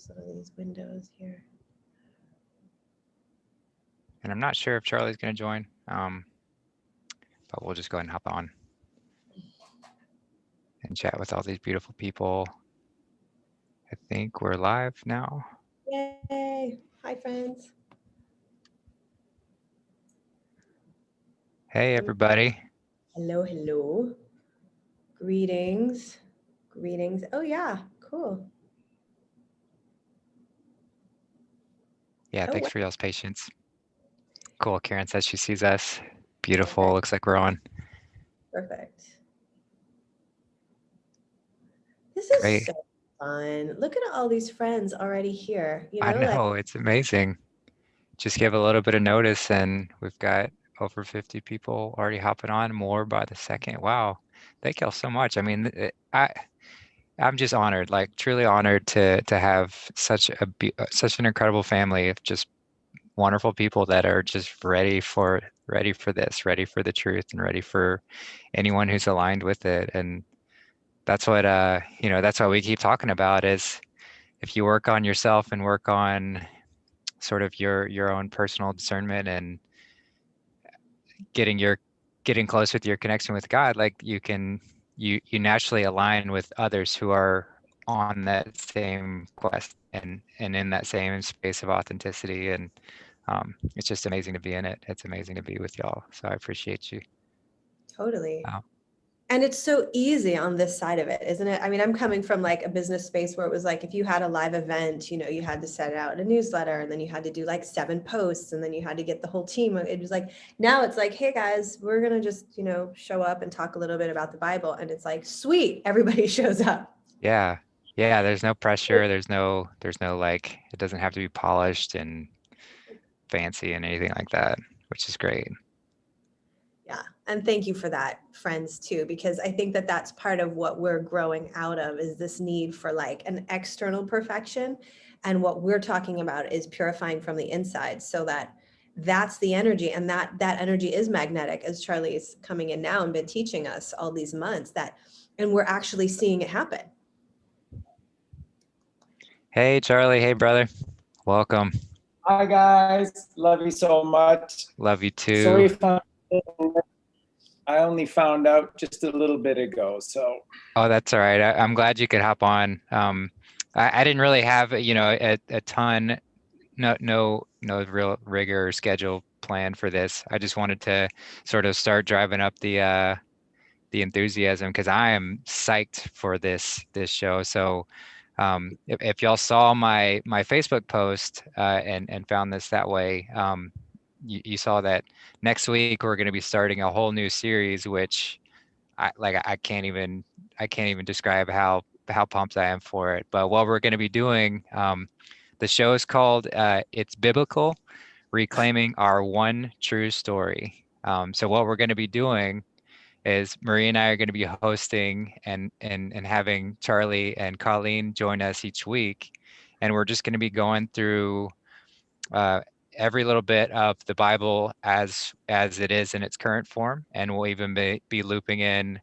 some of these windows here. And I'm not sure if Charlie's going to join, but we'll just go ahead and hop on and chat with all these beautiful people. I think we're live now. Yay! Hi, friends. Hey, everybody. Hello, hello. Greetings. Greetings. Oh, yeah. Cool. Yeah, Oh, thanks wow. for y'all's patience. Cool. Karen says she sees us. Beautiful. Perfect. Looks like we're on. Perfect. This is Great. so fun. Look at all these friends already here. I Like, know. It's amazing. Just give a little bit of notice, and we've got over 50 people already hopping on, more by the second. Wow. Thank y'all so much. I mean, I'm just honored, like truly honored to have such an incredible family of just wonderful people that are just ready for this, ready for the truth, and ready for anyone who's aligned with it. And that's what that's what we keep talking about is if you work on yourself and work on sort of your own personal discernment and getting close with your connection with God, like you naturally align with others who are on that same quest and in that same space of authenticity. And it's just amazing to be in it. It's amazing to be with y'all. So I appreciate you. totally. Wow. And it's so easy on this side of it, isn't it? I mean, I'm coming from like a business space where it was like if you had a live event, you had to set out a newsletter and then you had to do like 7 posts and then you had to get the whole team. It was like now it's like, hey guys, we're going to just, show up and talk a little bit about the Bible. And it's like, sweet, everybody shows up. Yeah. Yeah, there's no pressure. There's no like it doesn't have to be polished and fancy and anything like that, which is great. Yeah. And thank you for that, friends, too, because I think that that's part of what we're growing out of is this need for like an external perfection. And what we're talking about is purifying from the inside so that that's the energy. And that energy is magnetic, as Charlie's coming in now and been teaching us all these months and we're actually seeing it happen. Hey, Charlie. Hey, brother. Welcome. Hi guys, love you so much. Love you Sorry too. if I only found out just a little bit ago. So Oh, that's all right. I'm glad you could hop on. I didn't really have, a ton, no real rigor or schedule planned for this. I just wanted to sort of start driving up the enthusiasm because I am psyched for this show. So if y'all saw my Facebook post and found this that way, you saw that next week we're going to be starting a whole new series, which I can't even describe how pumped I am for it. But what we're going to be doing, the show is called It's Biblical, Reclaiming Our One True Story. So what we're going to be doing is Marie and I are going to be hosting and having Charlie and Colleen join us each week, and we're just going to be going through uh, every little bit of the Bible as it is in its current form, and we'll even be looping in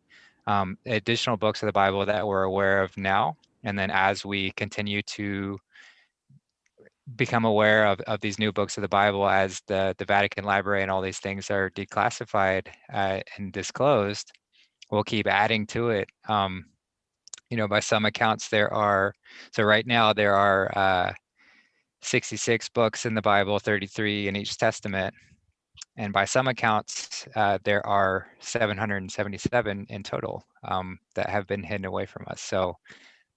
additional books of the Bible that we're aware of now. And then as we continue to become aware of these new books of the Bible, as the Vatican Library and all these things are declassified and disclosed, we'll keep adding to it. By some accounts, so right now there are 66 books in the Bible, 33 in each testament. And by some accounts, there are 777 in total that have been hidden away from us. So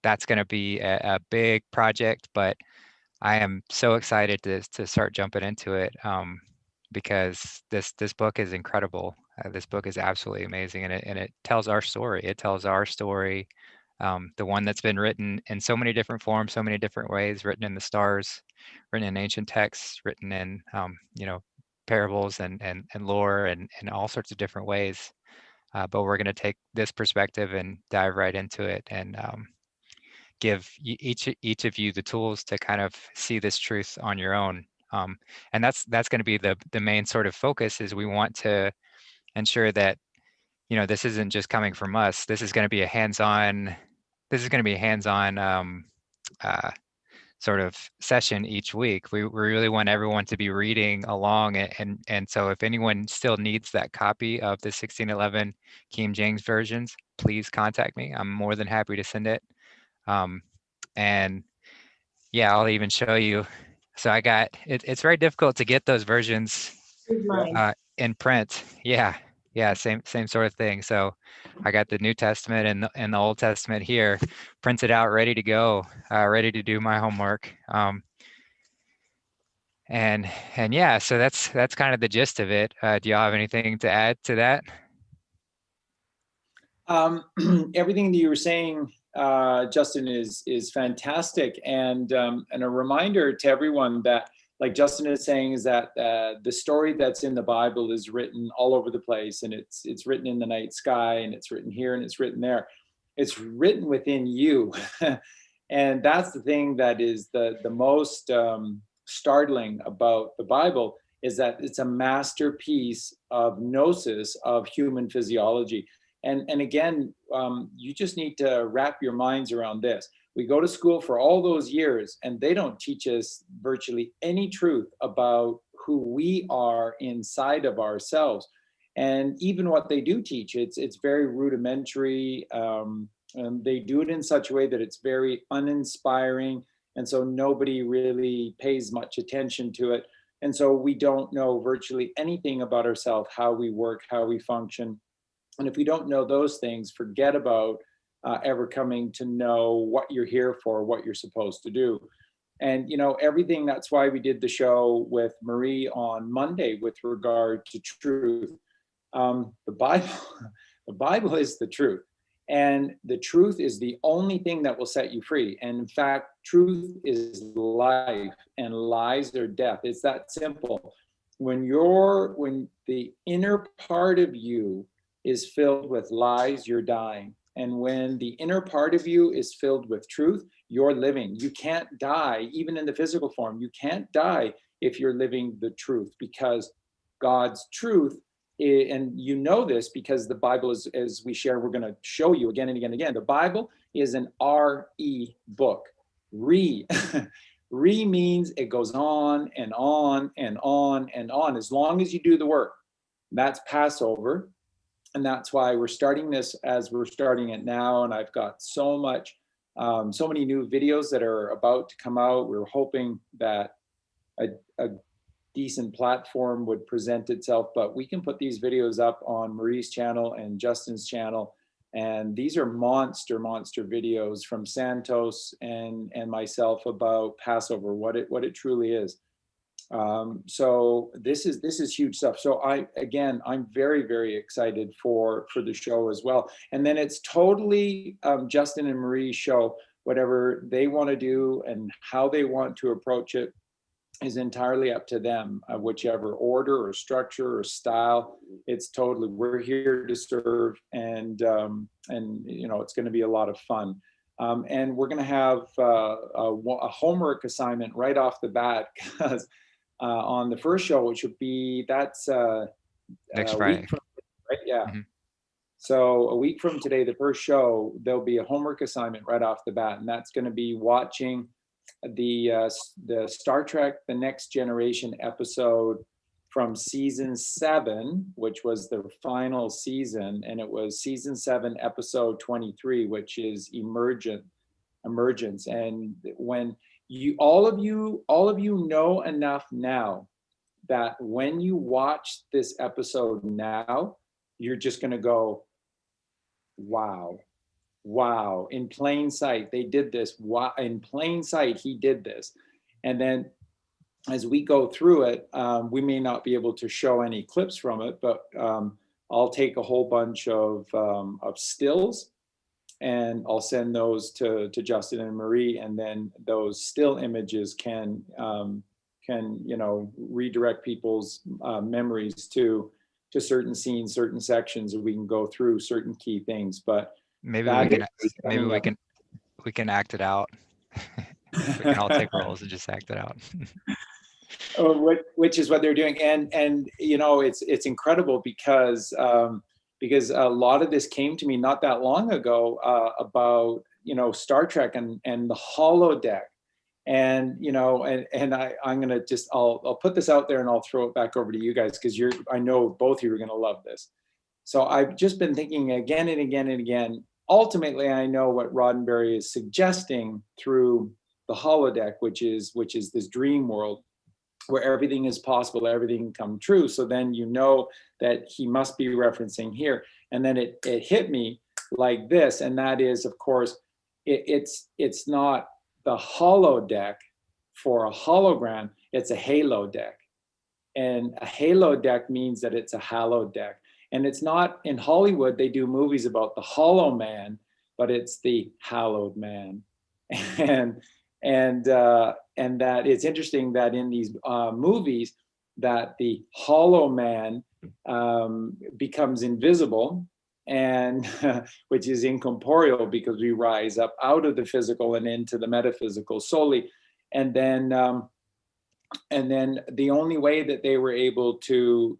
that's going to be a big project, but I am so excited to start jumping into it because this book is incredible. This book is absolutely amazing, and it tells our story. It tells our story, the one that's been written in so many different forms, so many different ways, written in the stars, written in ancient texts, written in parables and lore and all sorts of different ways. But we're going to take this perspective and dive right into it and give each of you the tools to kind of see this truth on your own. And that's going to be the main sort of focus is we want to ensure that this isn't just coming from us. This is going to be a hands-on uh, sort of session each week. We really want everyone to be reading along, and so if anyone still needs that copy of the 1611 King James versions, please contact me. I'm more than happy to send it. And yeah, I'll even show you. So I got it. It's very difficult to get those versions in print. Yeah, same sort of thing. So I got the New Testament and the Old Testament here, printed out, ready to go, ready to do my homework. And yeah, so that's kind of the gist of it. Do y'all have anything to add to that? Everything that you were saying, Justin, is fantastic, and a reminder to everyone that, like Justin is saying, is that the story that's in the Bible is written all over the place, and it's written in the night sky, and it's written here, and it's written there. It's written within you, and that's the thing that is the most startling about the Bible, is that it's a masterpiece of gnosis of human physiology. And again, you just need to wrap your minds around this. We go to school for all those years, and they don't teach us virtually any truth about who we are inside of ourselves. And even what they do teach, it's very rudimentary. And they do it in such a way that it's very uninspiring. And so nobody really pays much attention to it. And so we don't know virtually anything about ourselves, how we work, how we function. And if we don't know those things, forget about ever coming to know what you're here for, what you're supposed to do. And, everything, that's why we did the show with Marie on Monday with regard to truth. The Bible is the truth. And the truth is the only thing that will set you free. And in fact, truth is life and lies are death. It's that simple. When the inner part of you is filled with lies, you're dying. And when the inner part of you is filled with truth, you're living. You can't die, even in the physical form. You can't die if you're living the truth, because God's truth, and this because the Bible is, as we share, we're going to show you again and again and again. The Bible is an R-E book. Re. Re means it goes on and on and on and on, as long as you do the work. That's Passover. And that's why we're starting this as we're starting it now. And I've got so many new videos that are about to come out. We're hoping that a decent platform would present itself, but we can put these videos up on Marie's channel and Justin's channel. And these are monster videos from Santos and myself about Passover, what it truly is. So this is huge stuff. So I'm very, very excited for the show as well. And then it's totally Justin and Marie's show. Whatever they want to do and how they want to approach it is entirely up to them, whichever order or structure or style. It's totally, we're here to serve, and it's going to be a lot of fun. And we're going to have a homework assignment right off the bat, because on the first show, which would be, that's next Friday, week from, right? Yeah. Mm-hmm. So a week from today, the first show, there'll be a homework assignment right off the bat, and that's going to be watching the Star Trek: The Next Generation episode from season 7, which was the final season, and it was season 7, episode 23, which is Emergence. And when all of you know enough now that when you watch this episode now, you're just going to go, wow, in plain sight, they did this. Wow, in plain sight, he did this. And then as we go through it, we may not be able to show any clips from it, but I'll take a whole bunch of stills, and I'll send those to Justin and Marie, and then those still images can redirect people's memories to certain scenes, certain sections, and we can go through certain key things. But maybe we can act it out. We can all take roles and just act it out. Which is what they're doing, and it's incredible because a lot of this came to me not that long ago about Star Trek and the holodeck, And, you know, I'm going to just, I'll put this out there and I'll throw it back over to you guys, because I know both of you are going to love this. So I've just been thinking again and again and again, ultimately, I know what Roddenberry is suggesting through the holodeck, which is this dream world where everything is possible, everything can come true. So then you know that he must be referencing here. And then it hit me like this, and that is, of course, it's not the holodeck for a hologram, it's a halo deck. And a halo deck means that it's a hallowed deck. And it's not, in Hollywood, they do movies about the hollow man, but it's the hallowed man. And that it's interesting that in these movies that the hollow man becomes invisible, and which is incorporeal, because we rise up out of the physical and into the metaphysical solely. And then the only way that they were able to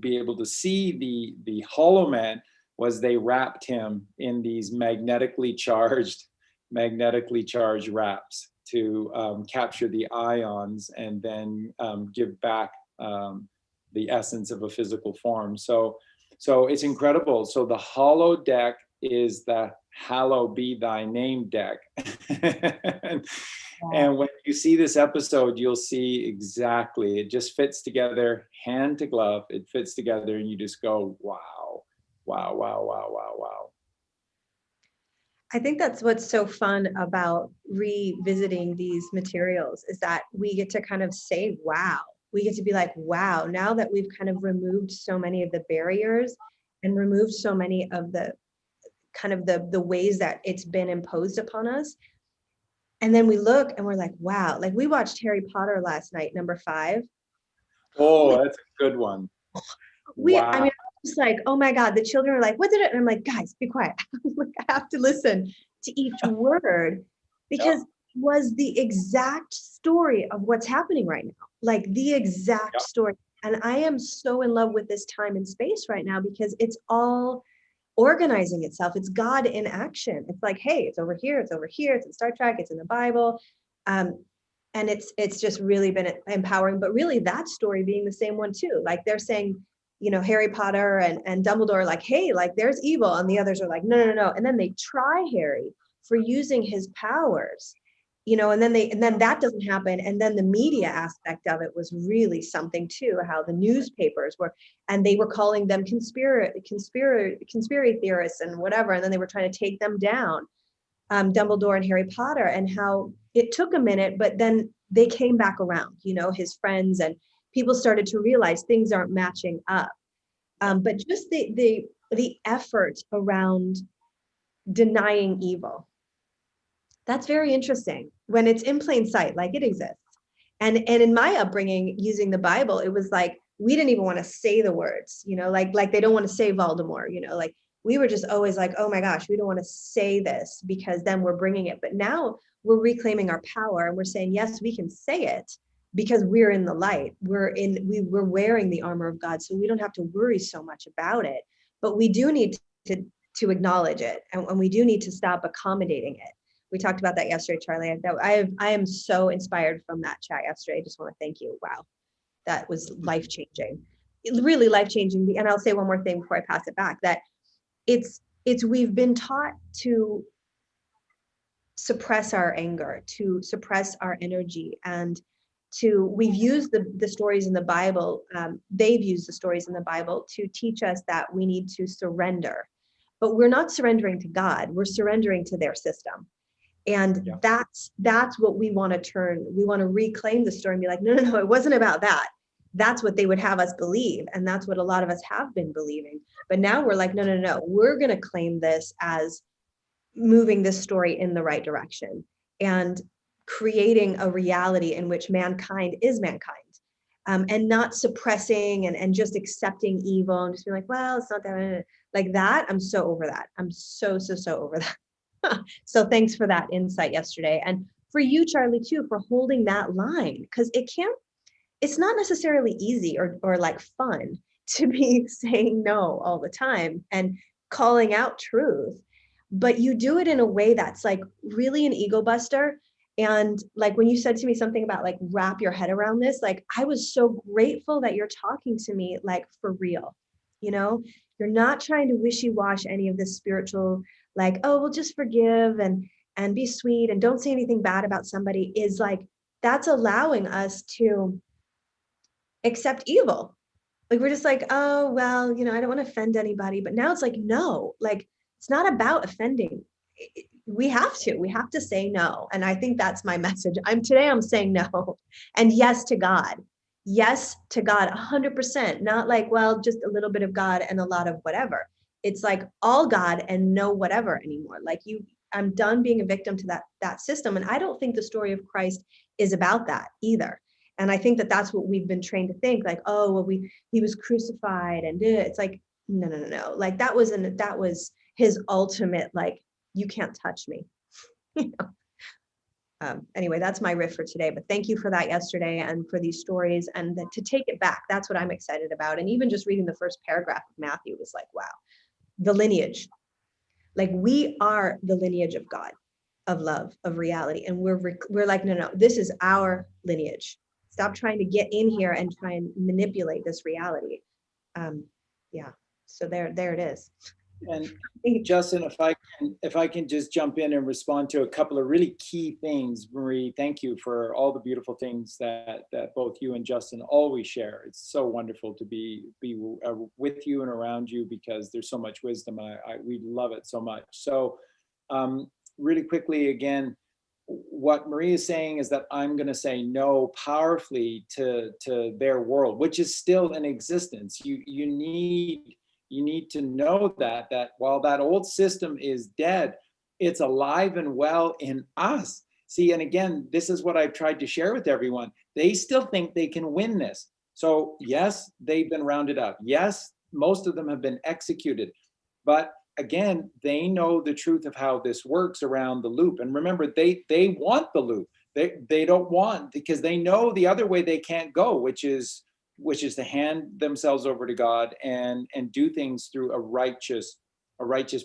be able to see the hollow man was they wrapped him in these magnetically charged wraps to capture the ions and then give back the essence of a physical form. So it's incredible. So the hollow deck is the hallowed be thy name deck. And when you see this episode, you'll see exactly, it just fits together hand to glove. It fits together and you just go, wow, wow, wow, wow, wow, wow. I think that's what's so fun about revisiting these materials, is that we get to kind of say, wow. We get to be like, wow, now that we've kind of removed so many of the barriers and removed so many of the kind of the ways that it's been imposed upon us. And then we look and we're like, wow, like we watched Harry Potter last night, number 5. Oh, that's a good one. Wow. I mean, I was like, oh my God, the children are like, what did it? And I'm like, guys, be quiet. I have to listen to each word, because it was the exact story of what's happening right now. Like the exact story. And I am so in love with this time and space right now, because it's all organizing itself. It's God in action. It's like, hey, it's over here, it's over here, it's in Star Trek, it's in the Bible. And it's just really been empowering, but really that story being the same one too. Like they're saying, you know, Harry Potter and Dumbledore are like, hey, like there's evil. And the others are like, no. And then they try Harry for using his powers, you know, and then that doesn't happen. And then the media aspect of it was really something too, how the newspapers were, and they were calling them conspiracy theorists and whatever. And then they were trying to take them down, Dumbledore and Harry Potter, and how it took a minute, but then they came back around, you know, his friends, and people started to realize things aren't matching up. But just the effort around denying evil, that's very interesting when it's in plain sight, like it exists. And in my upbringing using the Bible, it was like, we didn't even want to say the words, you know, like they don't want to say Voldemort, you know, like we were just always like, oh my gosh, we don't want to say this, because then we're bringing it. But now we're reclaiming our power and we're saying, yes, we can say it, because we're in the light. We're wearing the armor of God, so we don't have to worry so much about it. But we do need to acknowledge it, and we do need to stop accommodating it. We talked about that yesterday, Charlie. I am so inspired from that chat yesterday. I just want to thank you. Wow, that was life-changing. Really life-changing. And I'll say one more thing before I pass it back, that we've been taught to suppress our anger, to suppress our energy, and we've used the stories in the Bible. They've used the stories in the Bible to teach us that we need to surrender, but we're not surrendering to God. We're surrendering to their system. And that's what we want to turn. We want to reclaim the story and be like, no, it wasn't about that. That's what they would have us believe. And that's what a lot of us have been believing. But now we're like, no, we're going to claim this as moving this story in the right direction and creating a reality in which mankind is mankind, and not suppressing and just accepting evil and just being like, well, it's not that, like that. I'm so over that. I'm so over that. So thanks for that insight yesterday. And for you, Charlie, too, for holding that line, because it's not necessarily easy or like fun to be saying no all the time and calling out truth, but you do it in a way that's like really an ego buster. And like when you said to me something about like wrap your head around this, like I was so grateful that you're talking to me like for real. You know, you're not trying to wishy-wash any of this spiritual, like, oh, we'll just forgive and be sweet and don't say anything bad about somebody, is like that's allowing us to accept evil. Like we're just like, oh, well, you know, I don't want to offend anybody. But now it's like, no, like it's not about offending. We have to say no. And I think that's my message. I'm saying no. And yes to God. Yes to God, 100%. Not like, well, just a little bit of God and a lot of whatever. It's like all God and no whatever anymore. Like I'm done being a victim to that system. And I don't think the story of Christ is about that either. And I think that that's what we've been trained to think, like, oh, well, he was crucified, and it's like, no. Like that was his ultimate, like, you can't touch me. You know? Anyway, that's my riff for today. But thank you for that yesterday and for these stories, and to take it back. That's what I'm excited about. And even just reading the first paragraph of Matthew was like, wow, the lineage. Like we are the lineage of God, of love, of reality, and we're like, no, this is our lineage. Stop trying to get in here and try and manipulate this reality. Yeah. So there it is. And Justin, if I can just jump in and respond to a couple of really key things, Marie, thank you for all the beautiful things that both you and Justin always share. It's so wonderful to be with you and around you, because there's so much wisdom. We love it so much. So really quickly, again, what Marie is saying is that I'm going to say no powerfully to their world, which is still in existence. You need to know that while that old system is dead, it's alive and well in us. See, and again, this is what I've tried to share with everyone. They still think they can win this. So yes, they've been rounded up. Yes, most of them have been executed. But again, they know the truth of how this works around the loop. And remember, they want the loop. They don't want, because they know the other way they can't go, which is to hand themselves over to God and do things through a righteous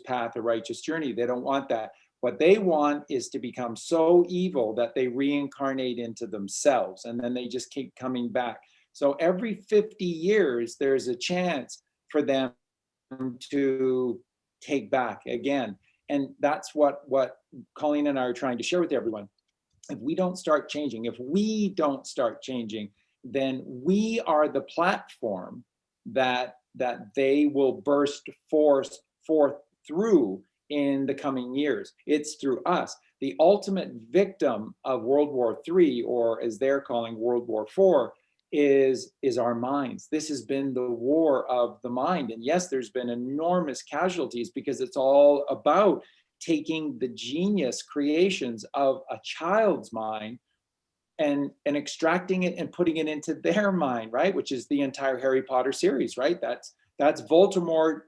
path, a righteous journey. They don't want that. What they want is to become so evil that they reincarnate into themselves, and then they just keep coming back. So every 50 years, there's a chance for them to take back again. And that's what Colleen and I are trying to share with everyone. If we don't start changing, then we are the platform that they will burst forth through in the coming years. It's through us. The ultimate victim of World War III, or as they're calling World War IV, is our minds. This has been the war of the mind. And yes, there's been enormous casualties, because it's all about taking the genius creations of a child's mind and extracting it and putting it into their mind, right? Which is the entire Harry Potter series, right? That's Voldemort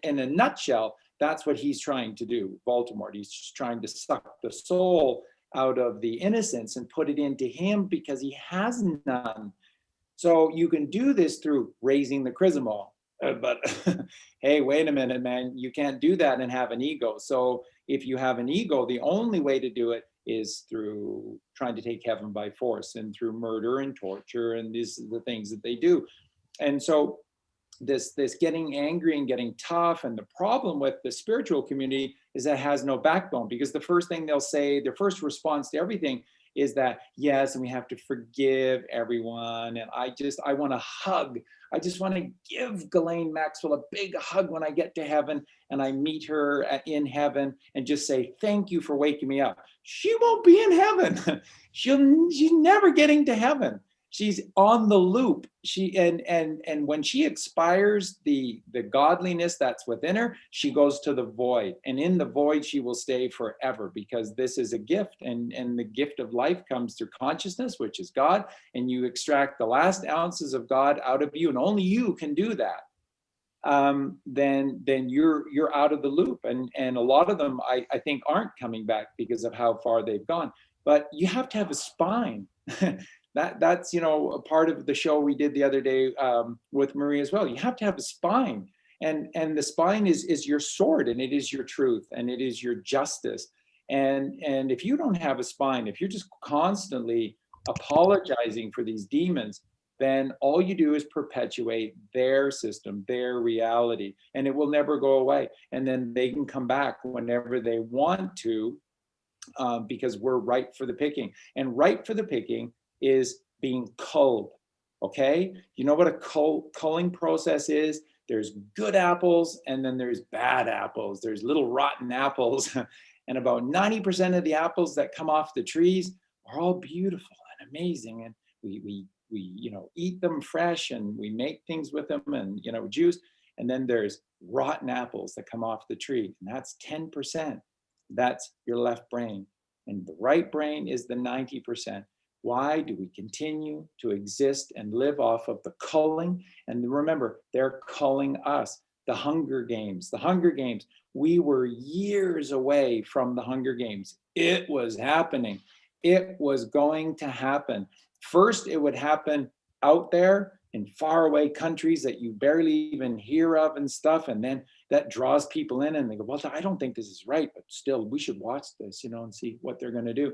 in a nutshell. That's what he's trying to do, Voldemort. He's just trying to suck the soul out of the innocence and put it into him, because he has none. So you can do this through raising the chrysamal. But hey, wait a minute, man, you can't do that and have an ego. So if you have an ego, the only way to do it is through trying to take heaven by force, and through murder and torture, and these are the things that they do. And so this getting angry and getting tough, and the problem with the spiritual community is that it has no backbone, because the first thing they'll say, their first response to everything is that, yes, and we have to forgive everyone. And I want to hug. I just want to give Ghislaine Maxwell a big hug when I get to heaven and I meet her in heaven, and just say, thank you for waking me up. She won't be in heaven. She's never getting to heaven. She's on the loop. And when she expires, the godliness that's within her, she goes to the void. And in the void, she will stay forever, because this is a gift. And the gift of life comes through consciousness, which is God. And you extract the last ounces of God out of you, and only you can do that. Then you're out of the loop. And a lot of them, I think, aren't coming back because of how far they've gone. But you have to have a spine. That's a part of the show we did the other day with Marie as well. You have to have a spine, and the spine is your sword, and it is your truth, and it is your justice. And if you don't have a spine, if you're just constantly apologizing for these demons, then all you do is perpetuate their system, their reality, and it will never go away. And then they can come back whenever they want to, because we're ripe for the picking. And ripe for the picking is being culled. Okay, you know what a culling process is? There's good apples and then there's bad apples. There's little rotten apples. And about 90% of the apples that come off the trees are all beautiful and amazing. And we eat them fresh and we make things with them and, juice. And then there's rotten apples that come off the tree. And that's 10%. That's your left brain. And the right brain is the 90%. Why do we continue to exist and live off of the culling? And remember, they're culling us. The Hunger Games. The Hunger Games. We were years away from the Hunger Games. It was happening. It was going to happen. First, it would happen out there in faraway countries that you barely even hear of and stuff. And then that draws people in and they go, well, I don't think this is right, but still we should watch this, and see what they're going to do.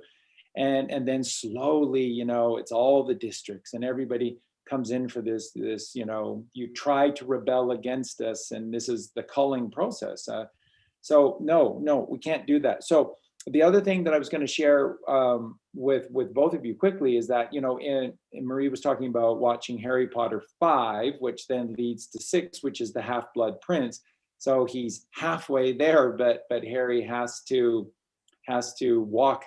And then slowly, it's all the districts and everybody comes in for this, you try to rebel against us. And this is the culling process. So no, we can't do that. So the other thing that I was going to share with both of you quickly is that, and Marie was talking about watching Harry Potter 5, which then leads to 6, which is the Half-Blood Prince. So he's halfway there, but Harry has to walk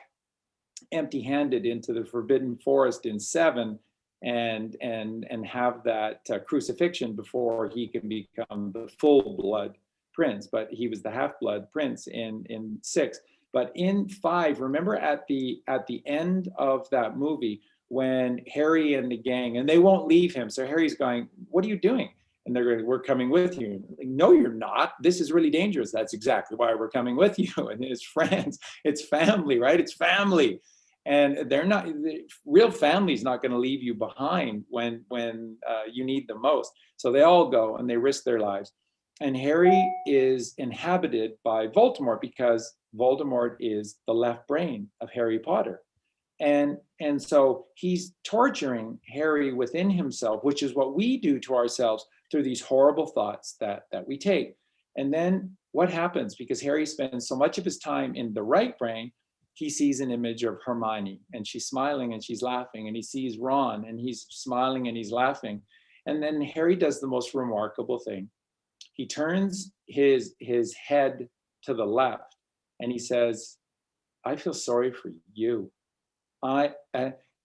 empty-handed into the Forbidden Forest in 7 and have that crucifixion before he can become the full-blood prince. But he was the half-blood prince in 6. But in 5, remember at the end of that movie when Harry and the gang, and they won't leave him. So Harry's going, what are you doing? And they're going, we're coming with you. Like, no, you're not. This is really dangerous. That's exactly why we're coming with you. And it's friends, it's family, right? It's family. And they're not, the real family's not going to leave you behind when you need them most. So they all go and they risk their lives. And Harry is inhabited by Voldemort because Voldemort is the left brain of Harry Potter. And so he's torturing Harry within himself, which is what we do to ourselves through these horrible thoughts that we take. And then what happens? Because Harry spends so much of his time in the right brain, he sees an image of Hermione and she's smiling and she's laughing, and he sees Ron and he's smiling and he's laughing. And then Harry does the most remarkable thing. He turns his head to the left and he says, I feel sorry for you. And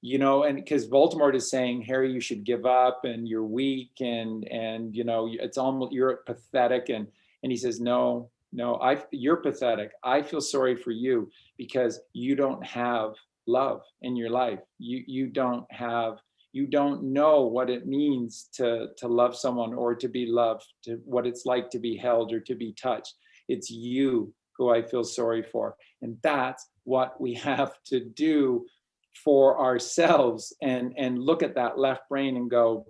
because Voldemort is saying, Harry, you should give up and you're weak and it's almost, you're pathetic. And he says, no, you're pathetic. I feel sorry for you because you don't have love in your life. You don't know what it means to love someone or to be loved, to what it's like to be held or to be touched. It's you who I feel sorry for. And that's what we have to do for ourselves and look at that left brain and go,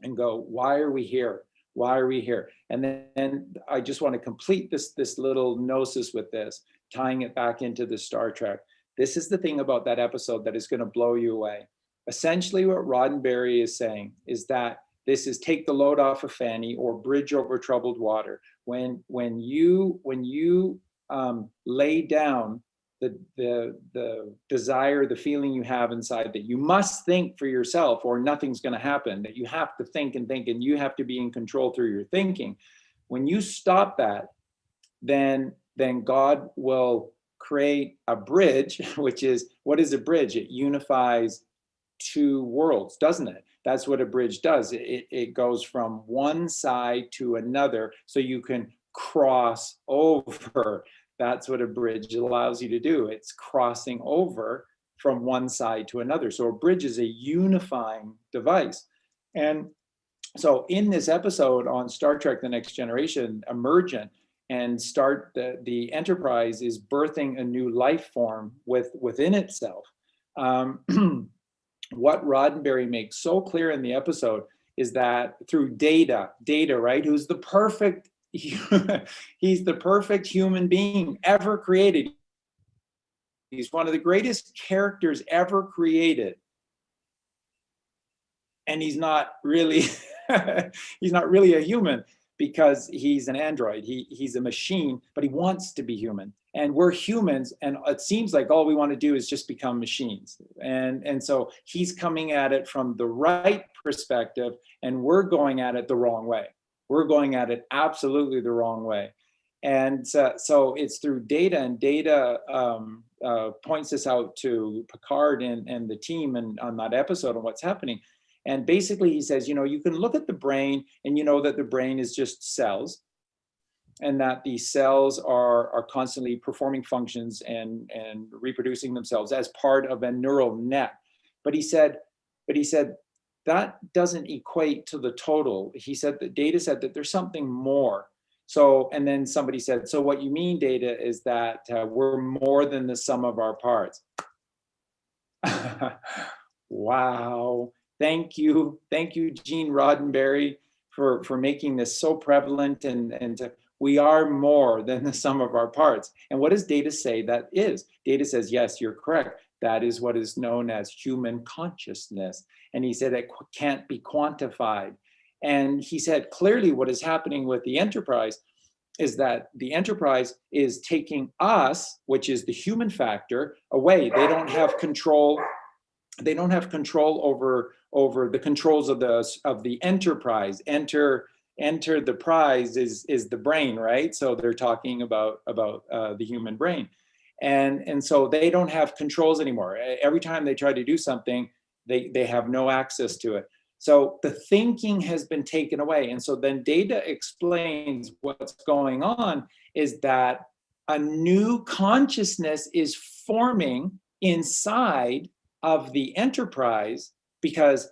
why are we here? Why are we here? And then I just want to complete this little gnosis with this, tying it back into the Star Trek. This is the thing about that episode that is going to blow you away. Essentially what Roddenberry is saying is that this is take the load off of Fanny or bridge over troubled water. When you lay down the desire, the feeling you have inside that you must think for yourself or nothing's going to happen, that you have to think and you have to be in control through your thinking. When you stop that, then God will create a bridge, which is, what is a bridge? It unifies two worlds, doesn't it? That's what a bridge does. It goes from one side to another so you can cross over. That's what a bridge allows you to do. It's crossing over from one side to another. So a bridge is a unifying device. And so in this episode on Star Trek: The Next Generation, Emergent, and the Enterprise is birthing a new life form within itself. What Roddenberry makes so clear in the episode is that through Data, right, who's the perfect, he's the perfect human being ever created. He's one of the greatest characters ever created. And he's not really, he's not really a human because he's an android. He's a machine, but he wants to be human. And we're humans, and it seems like all we want to do is just become machines. And so he's coming at it from the right perspective, and we're going at it the wrong way. We're going at it absolutely the wrong way. And so it's through data, and data points this out to Picard and the team and on that episode on what's happening. And basically he says, you can look at the brain and you know that the brain is just cells, and that the cells are constantly performing functions and reproducing themselves as part of a neural net. But he said that doesn't equate to the total. He said that data said that there's something more. So, and then somebody said, so what you mean, Data, is that we're more than the sum of our parts. Wow. Thank you, Gene Roddenberry, for making this so prevalent, and we are more than the sum of our parts. And what does Data say that is? Data says, yes, you're correct. That is what is known as human consciousness. And he said it can't be quantified. And he said clearly what is happening with the Enterprise is that the Enterprise is taking us, which is the human factor, away. They don't have control. They don't have control over the controls of the Enterprise. Enter the prize is the brain, right? So they're talking about the human brain, and so they don't have controls anymore. Every time they try to do something, they have no access to it. So the thinking has been taken away, and so then Data explains what's going on is that a new consciousness is forming inside of the Enterprise because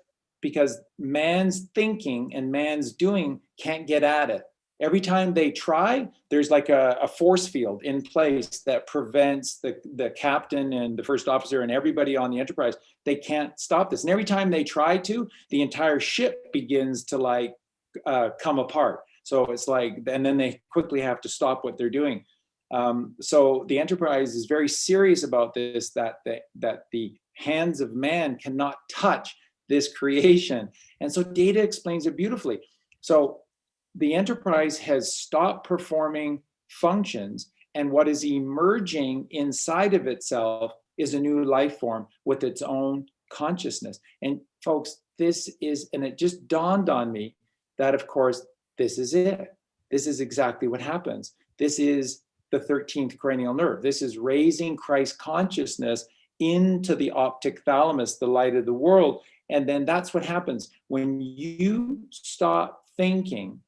man's thinking and man's doing can't get at it. Every time they try, there's like a force field in place that prevents the captain and the first officer and everybody on the Enterprise. They can't stop this. And every time they try to, the entire ship begins to come apart. So it's like, and then they quickly have to stop what they're doing. So the Enterprise is very serious about this, that the hands of man cannot touch this creation. And so Data explains it beautifully. So the Enterprise has stopped performing functions, and what is emerging inside of itself is a new life form with its own consciousness. And folks, and it just dawned on me that, of course, this is it. This is exactly what happens. This is the 13th cranial nerve. This is raising Christ consciousness into the optic thalamus, the light of the world. And then that's what happens. When you stop thinking,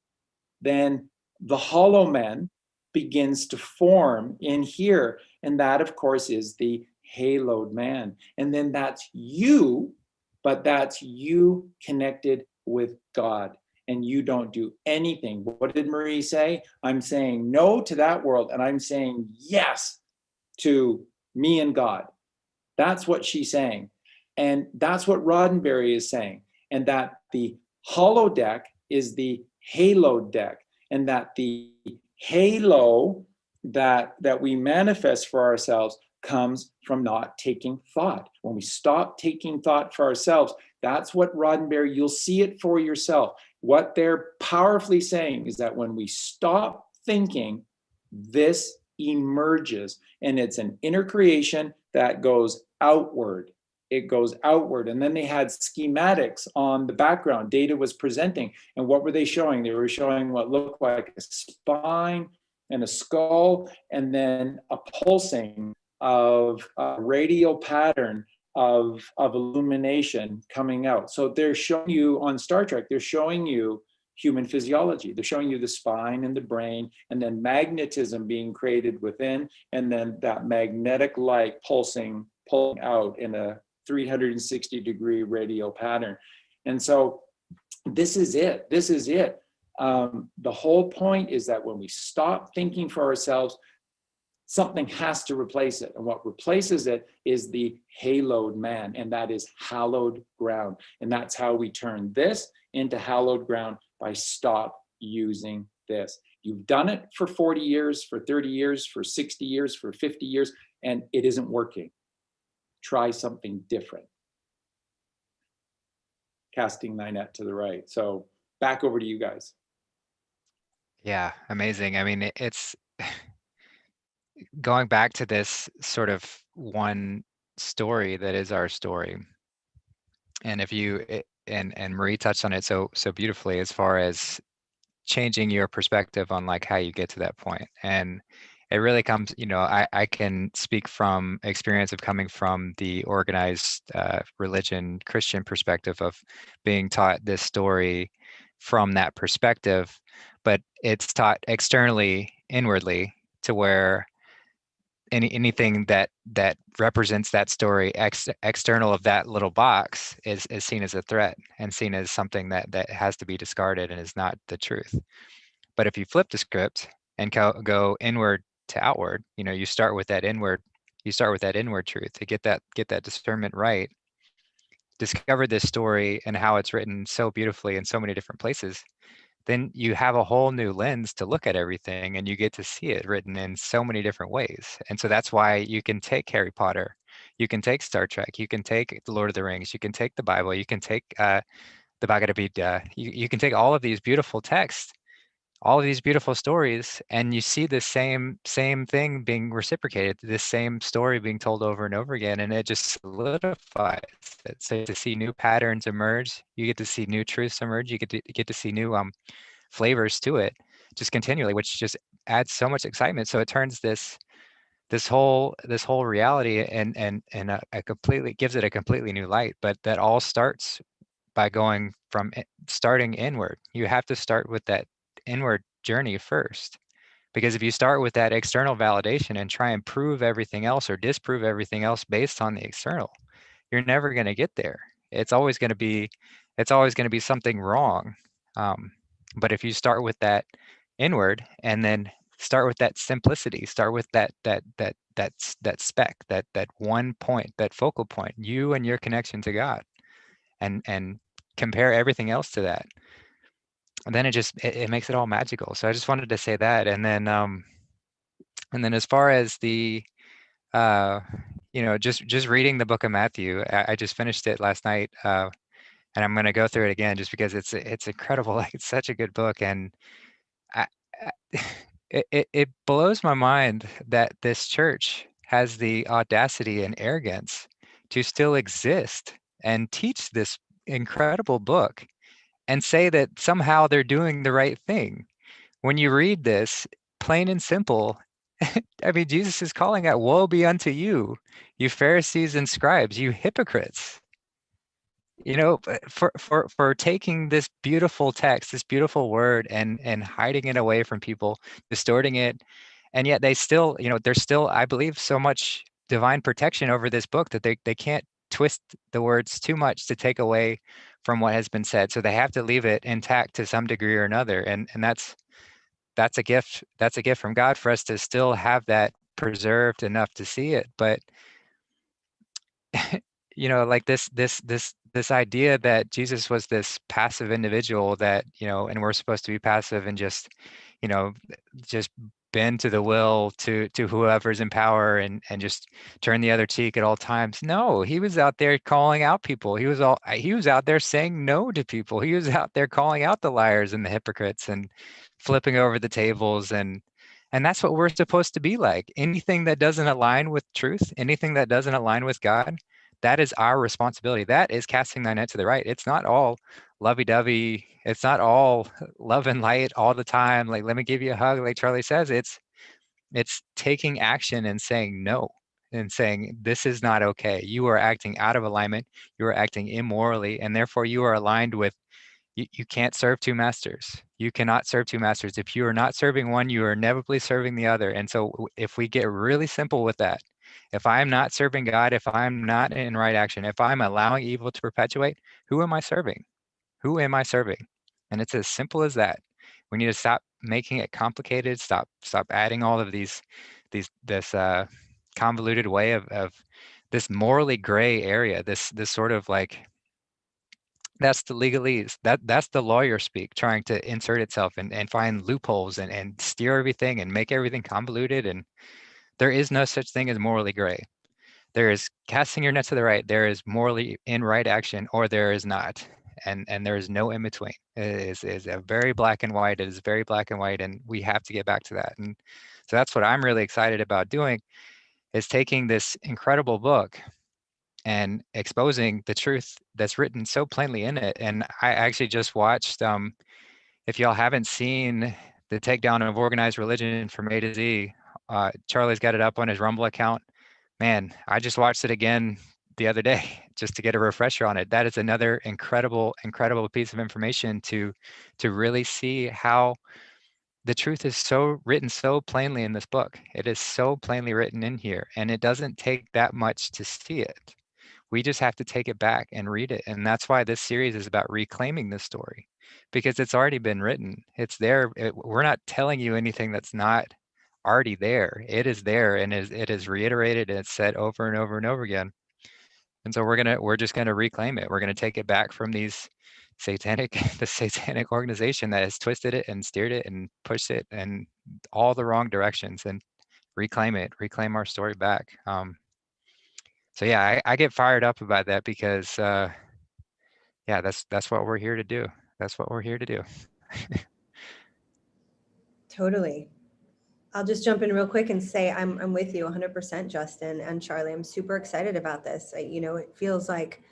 then the hollow man begins to form in here. And that, of course, is the haloed man. And then that's you, but that's you connected with God. And you don't do anything. What did Marie say? I'm saying no to that world, and I'm saying yes to me and God. That's what she's saying. And that's what Roddenberry is saying. And that the holodeck is the haloed deck, and that the halo that we manifest for ourselves comes from not taking thought. When we stop taking thought for ourselves, that's what Roddenberry, you'll see it for yourself. What they're powerfully saying is that when we stop thinking, this emerges, and it's an inner creation that goes outward. It goes outward. And then they had schematics on the background. Data was presenting. And what were they showing? They were showing what looked like a spine and a skull, and then a pulsing of a radial pattern of illumination coming out. So they're showing you on Star Trek, they're showing you human physiology. They're showing you the spine and the brain, and then magnetism being created within, and then that magnetic light pulling out in a 360-degree radial pattern. And so this is it. This is it. The whole point is that when we stop thinking for ourselves, something has to replace it. And what replaces it is the haloed man, and that is hallowed ground. And that's how we turn this into hallowed ground, by stop using this. You've done it for 40 years, for 30 years, for 60 years, for 50 years. and it isn't working. Try something different. Casting thy net to the right. So back over to you guys. Yeah, amazing. I mean, it's going back to this sort of one story that is our story. And if you and Marie touched on it so beautifully as far as changing your perspective on like how you get to that point. And it really comes, I can speak from experience of coming from the organized religion Christian perspective of being taught this story from that perspective, but it's taught externally, inwardly, to where anything that represents that story external of that little box is seen as a threat and seen as something that has to be discarded and is not the truth. But if you flip the script and go inward to outward, you start with that inward truth to get that discernment right, discover this story and how it's written so beautifully in so many different places, then you have a whole new lens to look at everything and you get to see it written in so many different ways. And so that's why you can take Harry Potter, you can take Star Trek, you can take The Lord of the Rings, you can take the Bible, you can take the Bhagavad Gita, you can take all of these beautiful texts, all of these beautiful stories, and you see the same thing being reciprocated, this same story being told over and over again, and it just solidifies it. So to see new patterns emerge, you get to see new truths emerge, you get to see new flavors to it just continually, which just adds so much excitement. So it turns this whole reality and a completely gives it a completely new light. But that all starts by going from starting inward. You have to start with that inward journey first, because if you start with that external validation and try and prove everything else or disprove everything else based on the external, you're never going to get there. It's always going to be something wrong. But if you start with that inward and then start with that simplicity, start with that speck, that one point, that focal point, you and your connection to God, and compare everything else to that, and then it makes it all magical. So I just wanted to say that. And then as far as the just reading the book of Matthew, I just finished it last night, and I'm going to go through it again just because it's incredible. Like, it's such a good book. And I, it blows my mind that this church has the audacity and arrogance to still exist and teach this incredible book and say that somehow they're doing the right thing. When you read this, plain and simple, I mean, Jesus is calling out, "Woe be unto you, you Pharisees and scribes, you hypocrites." For taking this beautiful text, this beautiful word, and hiding it away from people, distorting it, and yet they still, there's still, I believe, so much divine protection over this book that they can't twist the words too much to take away from what has been said. So they have to leave it intact to some degree or another, and that's a gift. That's a gift from God for us to still have that preserved enough to see it. But like this idea that Jesus was this passive individual that, and we're supposed to be passive and just, you know, just bend to the will to whoever's in power and just turn the other cheek at all times. No, he was out there calling out people. He was out there saying no to people. He was out there calling out the liars and the hypocrites and flipping over the tables, and that's what we're supposed to be like. Anything that doesn't align with truth, anything that doesn't align with God, that is our responsibility. That is casting thy net to the right. It's not all lovey-dovey. It's not all love and light all the time. Like, let me give you a hug, like Charlie says. It's taking action and saying no, and saying, this is not okay. You are acting out of alignment. You are acting immorally, and therefore you are aligned with, you can't serve two masters. You cannot serve two masters. If you are not serving one, you are inevitably serving the other. And so if we get really simple with that, if I'm not serving God, if I'm not in right action, if I'm allowing evil to perpetuate, who am I serving? Who am I serving? And it's as simple as that. We need to stop making it complicated. Stop adding all of this convoluted way of this morally gray area. This sort of like, that's the legalese. That's the lawyer speak, trying to insert itself and find loopholes and steer everything and make everything convoluted. And There is no such thing as morally gray. There is casting your net to the right. There is morally in right action, or there is not. And there is no in between. It is a very black and white. It is very black and white, and we have to get back to that. And so that's what I'm really excited about doing, is taking this incredible book and exposing the truth that's written so plainly in it. And I actually just watched, if y'all haven't seen the Takedown of Organized Religion from A to Z, Charlie's got it up on his Rumble account. Man, I just watched it again the other day just to get a refresher on it. That is another incredible piece of information to really see how the truth is so written so plainly in this book. It is so plainly written in here, and it doesn't take that much to see it. We just have to take it back and read it. And that's why this series is about reclaiming this story, because it's already been written. It's there. We're not telling you anything that's not already there. It is there, and it is reiterated, and it's said over and over and over again. And so we're just gonna reclaim it. We're gonna take it back from these the satanic organization that has twisted it and steered it and pushed it in all the wrong directions, and reclaim it, reclaim our story back. So yeah, I get fired up about that, because yeah, that's what we're here to do. That's what we're here to do. Totally. I'll just jump in real quick and say I'm with you 100%, Justin and Charlie. I'm super excited about this. It feels like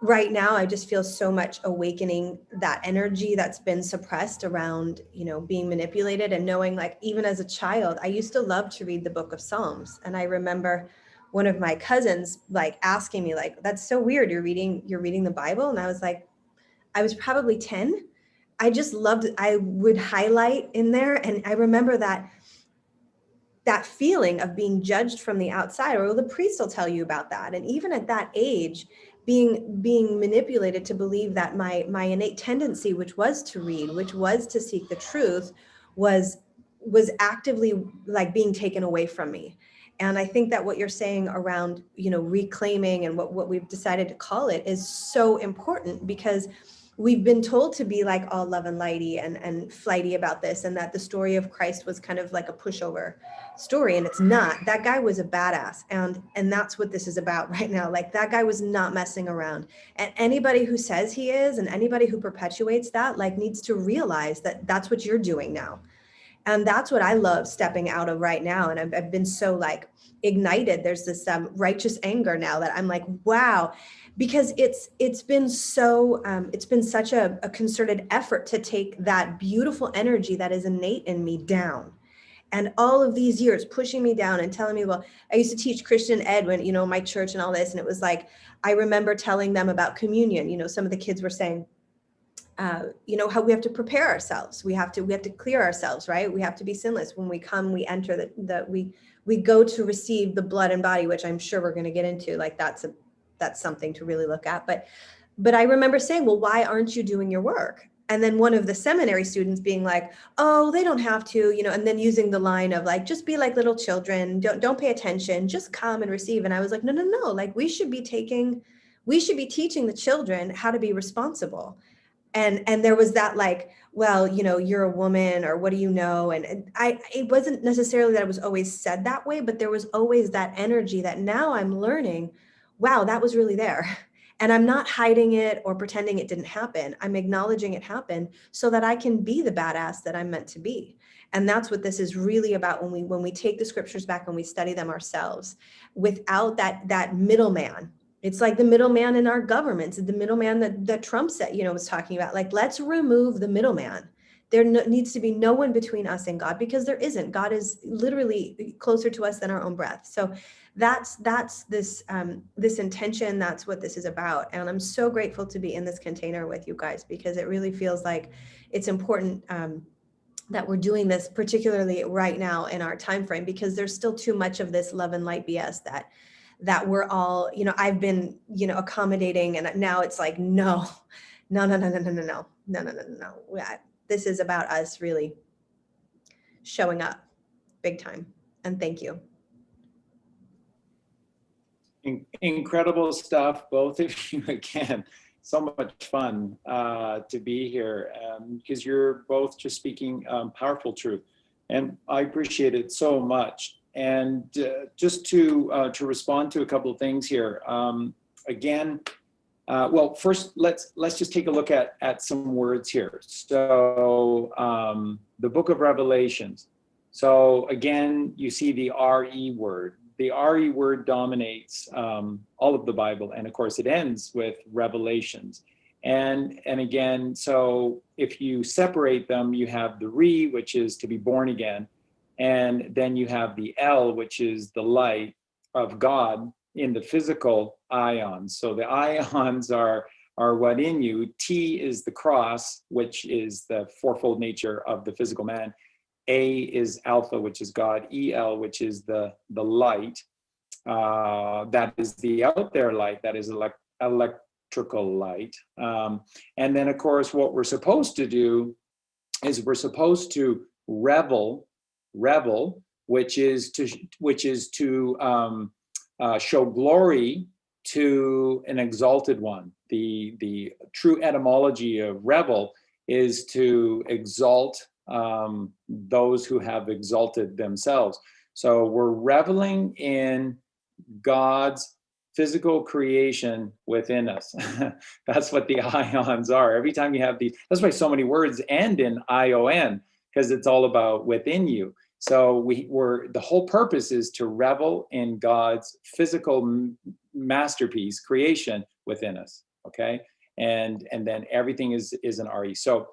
right now I just feel so much awakening that energy that's been suppressed around, being manipulated, and knowing, like, even as a child, I used to love to read the book of Psalms. And I remember one of my cousins like asking me, like, that's so weird. You're reading the Bible. And I was like, I was probably 10. I just loved it. I would highlight in there. And I remember that feeling of being judged from the outside, or the priest will tell you about that. And even at that age, being manipulated to believe that my innate tendency, which was to read, which was to seek the truth, was actively like being taken away from me. And I think that what you're saying around, reclaiming, and what we've decided to call it, is so important, because we've been told to be like all love and lighty and flighty about this, and that the story of Christ was kind of like a pushover story, and it's not. That guy was a badass, and that's what this is about right now. Like, that guy was not messing around, and anybody who says he is, and anybody who perpetuates that, like, needs to realize that that's what you're doing now. And that's what I love stepping out of right now. And I've been so like ignited. There's this righteous anger now that I'm like, wow, because it's been so it's been such a concerted effort to take that beautiful energy that is innate in me down. And all of these years pushing me down and telling me, well, I used to teach Christian ed when, my church and all this. And it was like, I remember telling them about communion. Some of the kids were saying, how we have to prepare ourselves. We have to clear ourselves, right? We have to be sinless. When we come, we enter we go to receive the blood and body, which I'm sure we're going to get into. Like, that's something to really look at. But I remember saying, well, why aren't you doing your work? And then one of the seminary students being like, oh, they don't have to, and then using the line of like, just be like little children, don't pay attention, just come and receive. And I was like, no, like, we should be teaching the children how to be responsible. And there was that like, well, you're a woman, or what do you know? And it wasn't necessarily that it was always said that way, but there was always that energy that now I'm learning, wow, that was really there. And I'm not hiding it or pretending it didn't happen. I'm acknowledging it happened so that I can be the badass that I'm meant to be. And that's what this is really about, when we take the scriptures back and we study them ourselves without that middleman. It's like the middleman in our governments, the middleman that Trump said, was talking about. Like, let's remove the middleman. There needs to be no one between us and God, because there isn't. God is literally closer to us than our own breath. So that's this intention. That's what this is about. And I'm so grateful to be in this container with you guys, because it really feels like it's important that we're doing this, particularly right now in our time frame, because there's still too much of this love and light BS that we're all, I've been, accommodating, and now it's like, no. This is about us really showing up big time. And thank you. Incredible stuff, both of you. Again, so much fun to be here, because you're both just speaking powerful truth. And I appreciate it so much. And just to respond to a couple of things here. Again, well, first let's just take a look at some words here. So the book of Revelations. So again, you see the RE word. The RE word dominates all of the Bible, and of course it ends with Revelations. And again, so if you separate them, you have the Re, which is to be born again, and then you have the L, which is the light of God in the physical ions. So the ions are what in you. T is the cross, which is the fourfold nature of the physical man. A is alpha, which is God. EL, which is the light. That is the out there light. That is electrical light. And then, of course, what we're supposed to do is we're supposed to revel, which is to show glory to an exalted one. The true etymology of revel is to exalt those who have exalted themselves. So we're reveling in God's physical creation within us. That's what the ions are. Every time you have these, that's why so many words end in ION, because it's all about within you. So the whole purpose is to revel in God's physical masterpiece creation within us. Okay, and then everything is an RE. So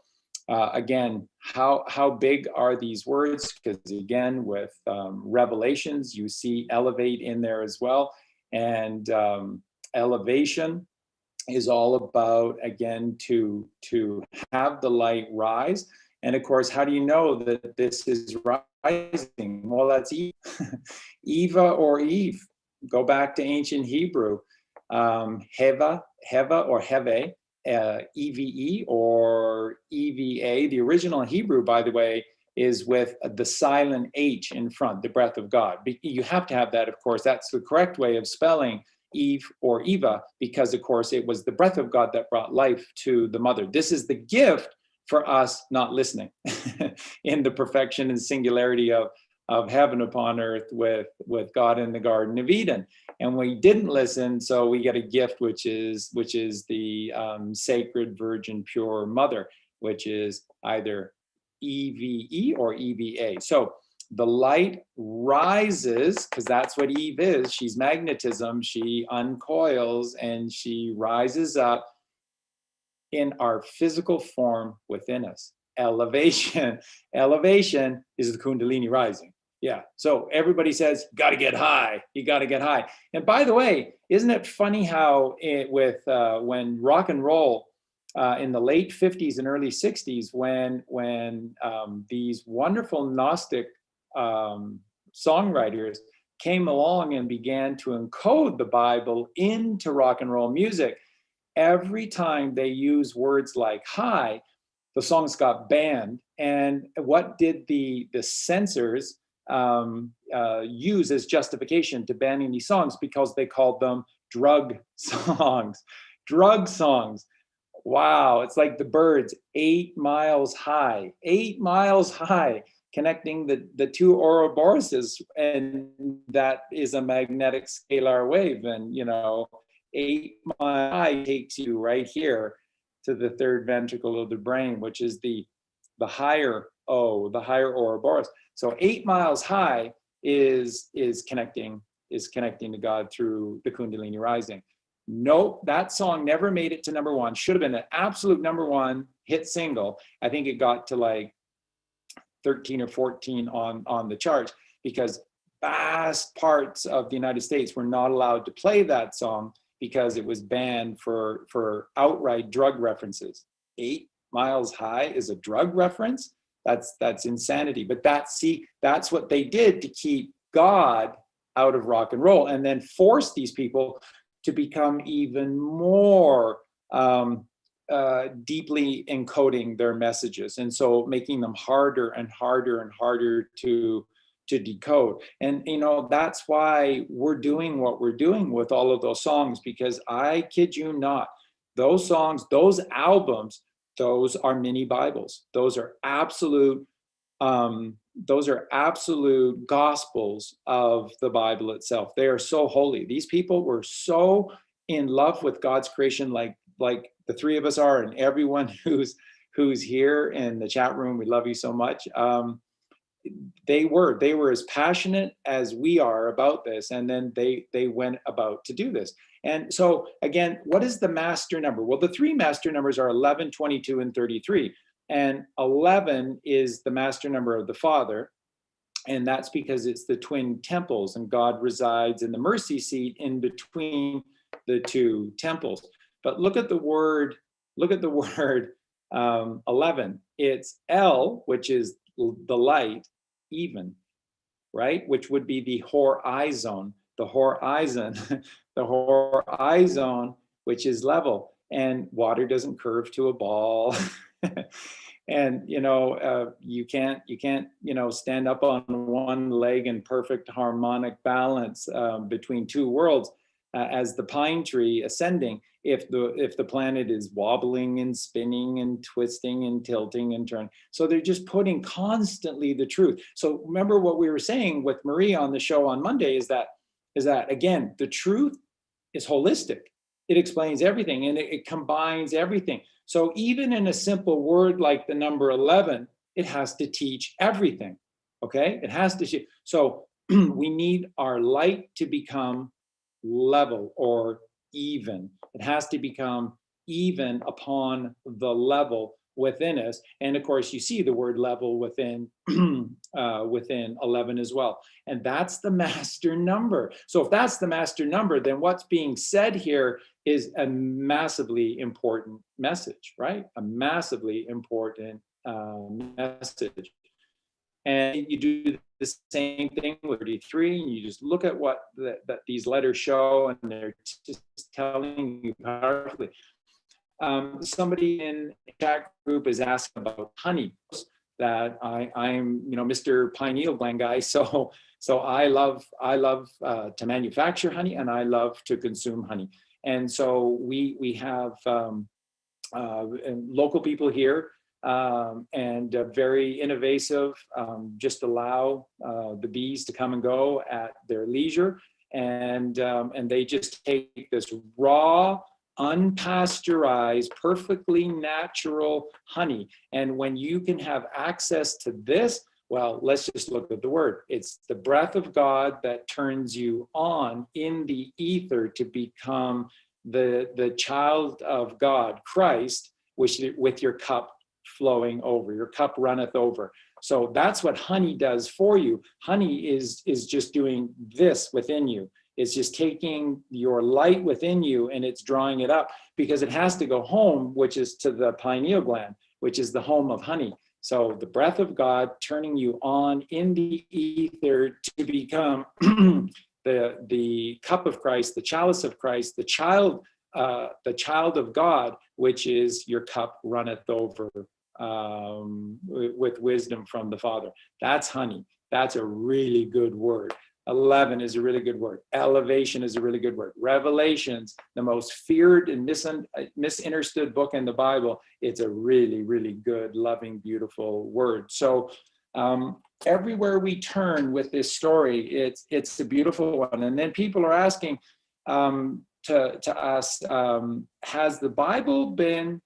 again, how big are these words? Because again, with Revelations, you see elevate in there as well. And elevation is all about, again, to have the light rise. And of course, how do you know that this is rising? Well, that's Eve. Eva or Eve. Go back to ancient Hebrew. Heva or Heve, EVE or EVA. The original Hebrew, by the way, is with the silent H in front, the breath of God. You have to have that, of course. That's the correct way of spelling Eve or Eva, because, of course, it was the breath of God that brought life to the mother. This is the gift for us not listening in the perfection and singularity of heaven upon earth with God in the Garden of Eden. And we didn't listen, so we get a gift, which is the Sacred Virgin Pure Mother, which is either EVE or EVA. So the light rises, because that's what Eve is. She's magnetism. She uncoils and she rises up in our physical form within us. Elevation is the Kundalini rising. Yeah. So everybody says, got to get high. You got to get high. And by the way, isn't it funny how when rock and roll in the late 50s and early 60s, when these wonderful Gnostic songwriters came along and began to encode the Bible into rock and roll music, every time they use words like high, the songs got banned. And what did the censors use as justification to banning these songs? Because they called them drug songs. Drug songs. Wow, it's like the Byrds, 8 miles high, 8 miles high, connecting the two Ouroboroses, and that is a magnetic scalar wave. And 8 miles high takes you right here to the third ventricle of the brain, which is the higher the higher Ouroboros. So 8 miles high is connecting to God through the Kundalini rising. Nope, that song never made it to number one. Should have been an absolute number one hit single. I think it got to like 13 or 14 on the charts, because vast parts of the United States were not allowed to play that song because it was banned for outright drug references. 8 miles high is a drug reference? That's insanity. But that's what they did to keep God out of rock and roll, and then force these people to become even more deeply encoding their messages, and so making them harder and harder and harder to decode. And that's why we're doing what we're doing with all of those songs, because I kid you not, those songs, those albums, those are mini Bibles. Those are absolute those are absolute gospels of the Bible itself. They are so holy. These people were so in love with God's creation, like the three of us are, and everyone who's here in the chat room. We love you so much. They were as passionate as we are about this, and then they went about to do this. And so again, what is the master number? Well, the three master numbers are 11, 22, and 33. And 11 is the master number of the Father. And that's because it's the twin temples, and God resides in the mercy seat in between the two temples. But look at the word 11. It's El, which is the light, even, right? Which would be the horizon, the horizon, which is level. And water doesn't curve to a ball. And you can't stand up on one leg in perfect harmonic balance between two worlds as the pine tree ascending if the planet is wobbling and spinning and twisting and tilting and turning. So they're just putting constantly the truth. So remember what we were saying with Marie on the show on Monday is that again, the truth is holistic. It explains everything, and it combines everything. So even in a simple word like the number 11, it has to teach everything, okay? It has to. So we need our light to become level or even. It has to become even upon the level within us. And of course, you see the word level within within 11 as well. And that's the master number. So if that's the master number, then what's being said here is a massively important message, right? A massively important message. And you do the same thing with 33, and you just look at what these letters show, and they're just telling you powerfully. Somebody in the chat group is asking about honey. That I'm Mr. pineal gland guy, so I love to manufacture honey, and I love to consume honey. And so we have local people here, and very innovative, just allow the bees to come and go at their leisure, and they just take this raw, unpasteurized, perfectly natural honey. And when you can have access to this, well, let's just look at the word. It's the breath of God that turns you on in the ether to become the child of God, Christ, which with your cup flowing over, your cup runneth over. So that's what honey does for you. Honey is just doing this within you. It's just taking your light within you and it's drawing it up, because it has to go home, which is to the pineal gland, which is the home of honey. So the breath of God turning you on in the ether to become the cup of Christ, the chalice of Christ, the child of God, which is your cup runneth over with wisdom from the Father. That's honey. That's a really good word. 11 is a really good word. Elevation is a really good word. Revelations, the most feared and misunderstood book in the Bible. It's a really, really good, loving, beautiful word. So everywhere we turn with this story, it's a beautiful one. And then people are asking to us, has the Bible been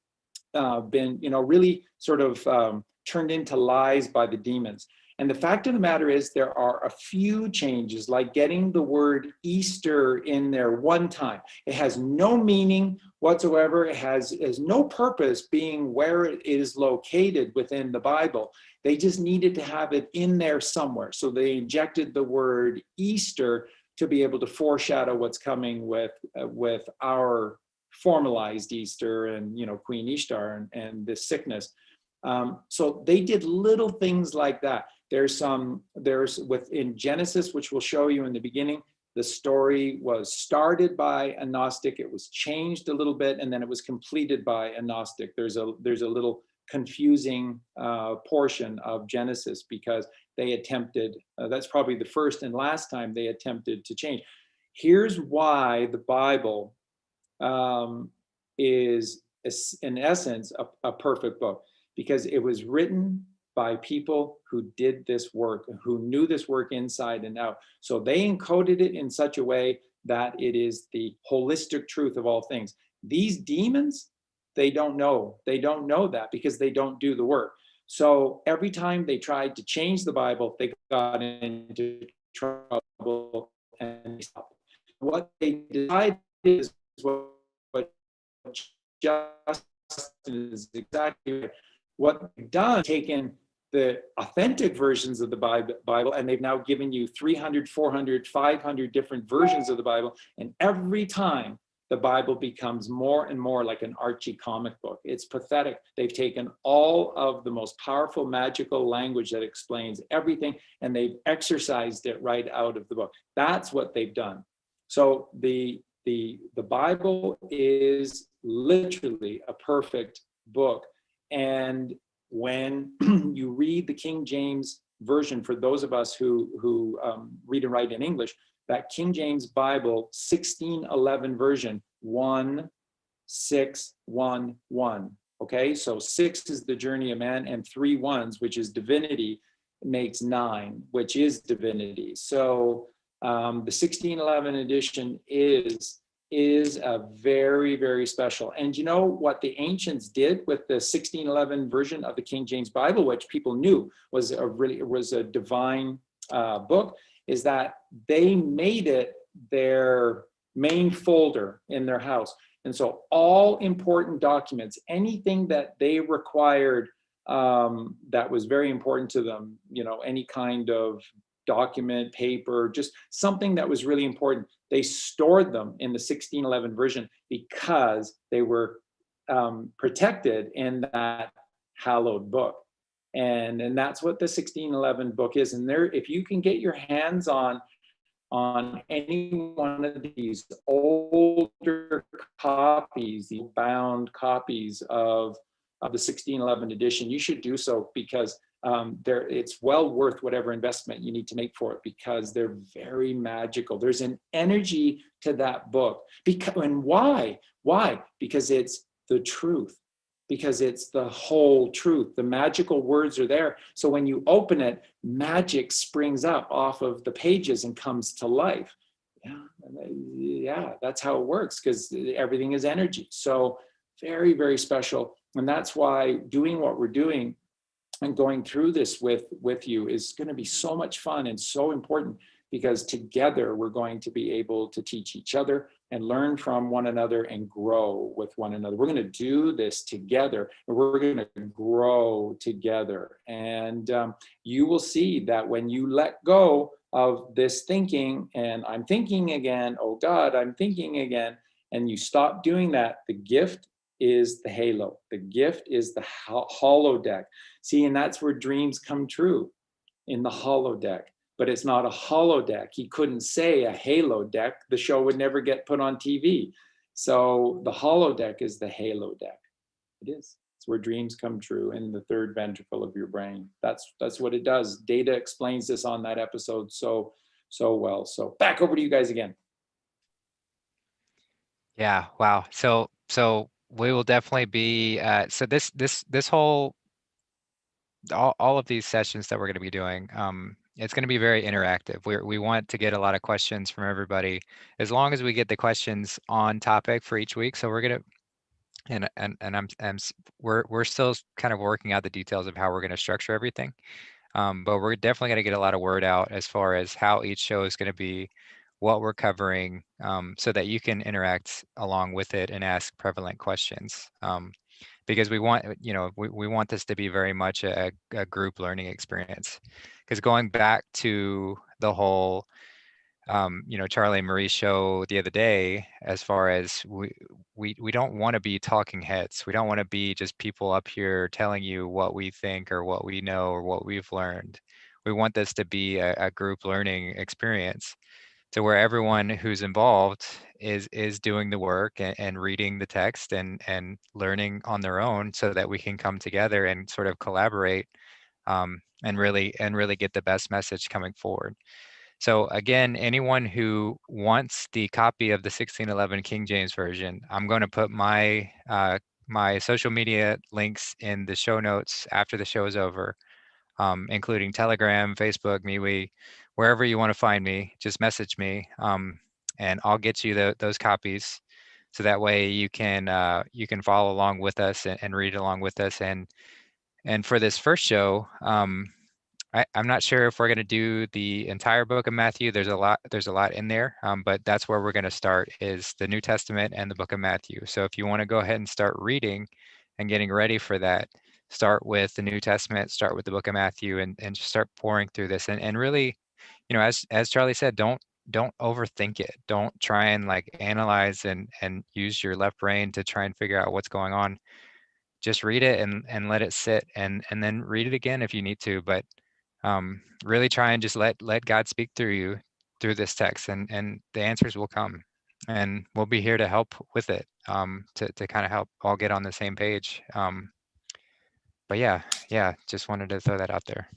really sort of turned into lies by the demons? And the fact of the matter is there are a few changes, like getting the word Easter in there one time. It has no meaning whatsoever. It has no purpose being where it is located within the Bible. They just needed to have it in there somewhere. So they injected the word Easter to be able to foreshadow what's coming with our formalized Easter and, Queen Ishtar and this sickness. So they did little things like that. There's within Genesis, which we'll show you in the beginning, the story was started by a Gnostic. It was changed a little bit, and then it was completed by a Gnostic. There's a little confusing portion of Genesis because they attempted, that's probably the first and last time they attempted to change. Here's why the Bible is in essence a perfect book, because it was written by people who did this work, who knew this work inside and out. So they encoded it in such a way that it is the holistic truth of all things. These demons, they don't know. They don't know that because they don't do the work. So every time they tried to change the Bible, they got into trouble and stopped. What they decided is what Justin is exactly right. What they've done, taken the authentic versions of the Bible, and they've now given you 300, 400, 500 different versions of the Bible. And every time the Bible becomes more and more like an Archie comic book. It's pathetic. They've taken all of the most powerful magical language that explains everything, and they've exercised it right out of the book. That's what they've done. So the Bible is literally a perfect book. And when you read the King James version, for those of us who read and write in English, that King James Bible 1611 version, 1611. Okay, so 6 is the journey of man, and 3 ones, which is divinity, makes 9, which is divinity. So the 1611 edition is a very, very special. And you know what the ancients did with the 1611 version of the King James Bible, which people knew was a divine book, is that they made it their main folder in their house. And so all important documents, anything that they required that was very important to them, you know, any kind of document, paper, just something that was really important, they stored them in the 1611 version because they were protected in that hallowed book. And that's what the 1611 book is. And there, if you can get your hands on any one of these older copies, the bound copies of the 1611 edition, you should do so, because it's well worth whatever investment you need to make for it, because they're very magical. There's an energy to that book. And why? Why? Because it's the truth. Because it's the whole truth. The magical words are there. So when you open it, magic springs up off of the pages and comes to life. Yeah, that's how it works, because everything is energy. So very, very special. And that's why doing what we're doing and going through this with you is going to be so much fun and so important, because together we're going to be able to teach each other and learn from one another and grow with one another. We're going to do this together, and we're going to grow together. And you will see that when you let go of this thinking, and I'm thinking again, oh God, I'm thinking again, and you stop doing that, the gift is the halo. The gift is the holodeck. See, and that's where dreams come true, in the holodeck. But it's not a holodeck. He couldn't say a halo deck. The show would never get put on TV. So the holodeck is the halo deck. It is. It's where dreams come true, in the third ventricle of your brain. That's what it does. Data explains this on that episode so well. So back over to you guys again. Yeah. Wow. So we will definitely be so this whole all of these sessions that we're going to be doing, it's going to be very interactive. We want to get a lot of questions from everybody, as long as we get the questions on topic for each week. So we're going to, and we're still kind of working out the details of how we're going to structure everything. But we're definitely going to get a lot of word out as far as how each show is going to be, what we're covering, so that you can interact along with it and ask prevalent questions. Because we want, we want this to be very much a group learning experience. Because going back to the whole, Charlie and Marie show the other day, as far as we don't want to be talking heads. We don't want to be just people up here telling you what we think or what we know or what we've learned. We want this to be a group learning experience, to where everyone who's involved is doing the work and reading the text and learning on their own, so that we can come together and sort of collaborate, and really get the best message coming forward. So again, anyone who wants the copy of the 1611 King James Version, I'm going to put my my social media links in the show notes after the show is over. including Telegram, Facebook, MeWe, wherever you want to find me, just message me, and I'll get you those copies. So that way you can follow along with us and read along with us. And for this first show, I'm not sure if we're going to do the entire book of Matthew. There's a lot in there, but that's where we're going to start, is the New Testament and the book of Matthew. So if you want to go ahead and start reading and getting ready for that, start with the New Testament, start with the book of Matthew, and just start pouring through this. And really, as Charlie said, don't overthink it. Don't try and like analyze and use your left brain to try and figure out what's going on. Just read it and let it sit, and then read it again if you need to. But really try and just let God speak through you through this text, and the answers will come, and we'll be here to help with it, to kind of help all get on the same page. But yeah, just wanted to throw that out there.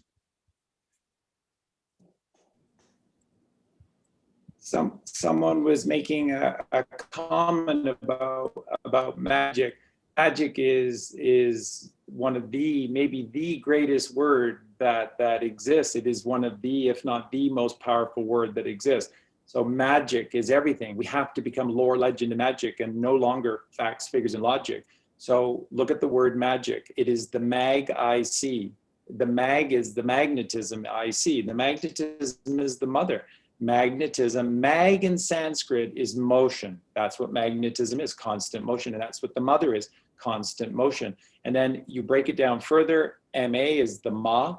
Someone was making a comment about magic. Magic is one of maybe the greatest word that exists. It is one of the, if not the most powerful word that exists. So magic is everything. We have to become lore, legend, and magic, and no longer facts, figures, and logic. So look at the word magic. It is the mag I see. The mag is the magnetism I see. The magnetism is the mother. Magnetism, mag in Sanskrit is motion. That's what magnetism is, constant motion. And that's what the mother is, constant motion. And then you break it down further. Ma is the ma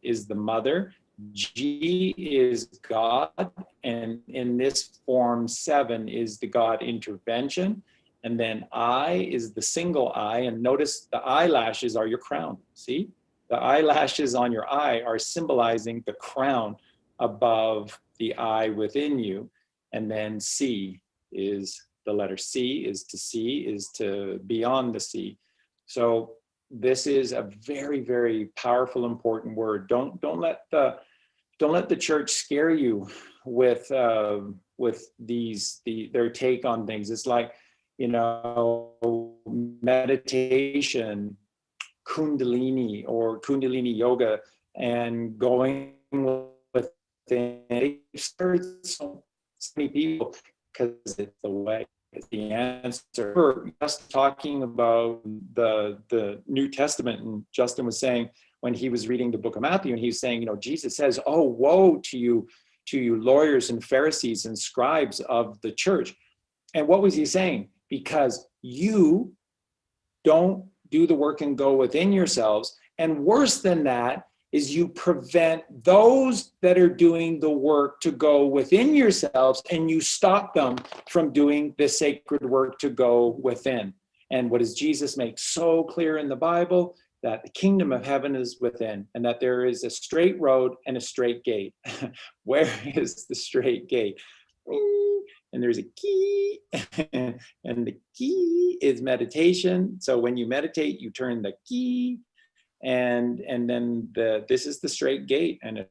is the mother. G is God. And in this form 7 is the God intervention. And then I is the single eye. And notice the eyelashes are your crown. See? The eyelashes on your eye are symbolizing the crown above the eye within you. And then C is the letter C, is to see, is to beyond the sea. So this is a very, very powerful, important word. Don't let the church scare you with their take on things. It's like, meditation, Kundalini or Kundalini yoga, and going within so many people because it's the way. It's the answer. We're just talking about the New Testament, and Justin was saying when he was reading the book of Matthew, and he's saying, Jesus says, "Oh, woe to you lawyers and Pharisees and scribes of the church." And what was he saying? Because you don't do the work and go within yourselves, and worse than that is you prevent those that are doing the work to go within yourselves, and you stop them from doing the sacred work to go within. And what does Jesus make so clear in the Bible? That the kingdom of heaven is within, and that there is a straight road and a straight gate. Where is the straight gate? And there's a key, and the key is meditation. So when you meditate, you turn the key, and then this is the straight gate, and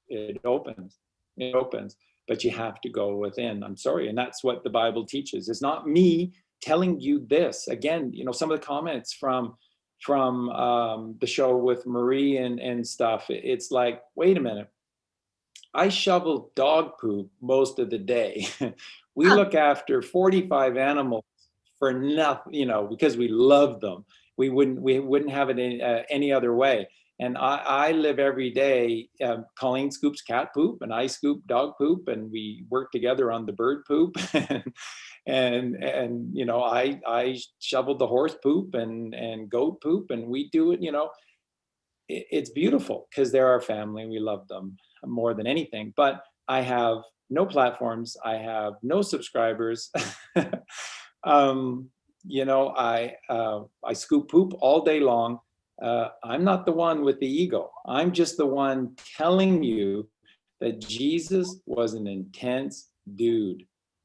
it opens. It opens, but you have to go within. I'm sorry, and that's what the Bible teaches. It's not me telling you this. Again, some of the comments from the show with Marie and stuff. It's like, wait a minute. I shovel dog poop most of the day. We look after 45 animals for nothing, because we love them. We wouldn't have it any other way. And I live every day. Colleen scoops cat poop, and I scoop dog poop, and we work together on the bird poop. and I shoveled the horse poop and goat poop, and we do it. It's beautiful because they're our family. We love them more than anything. But I have no platforms. I have no subscribers. I scoop poop all day long. I'm not the one with the ego. I'm just the one telling you that Jesus was an intense dude.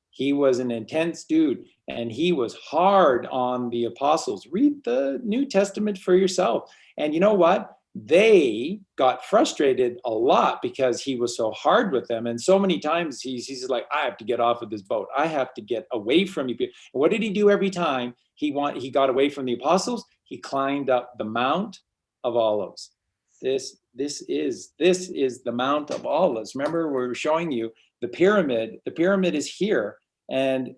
He was an intense dude, and he was hard on the apostles. Read the New Testament for yourself. And you know what? They got frustrated a lot because he was so hard with them. And so many times he's like, I have to get off of this boat. I have to get away from you. And what did he do every time he got away from the apostles? He climbed up the Mount of Olives. This is the Mount of Olives. Remember, we were showing you the pyramid. The pyramid is here, and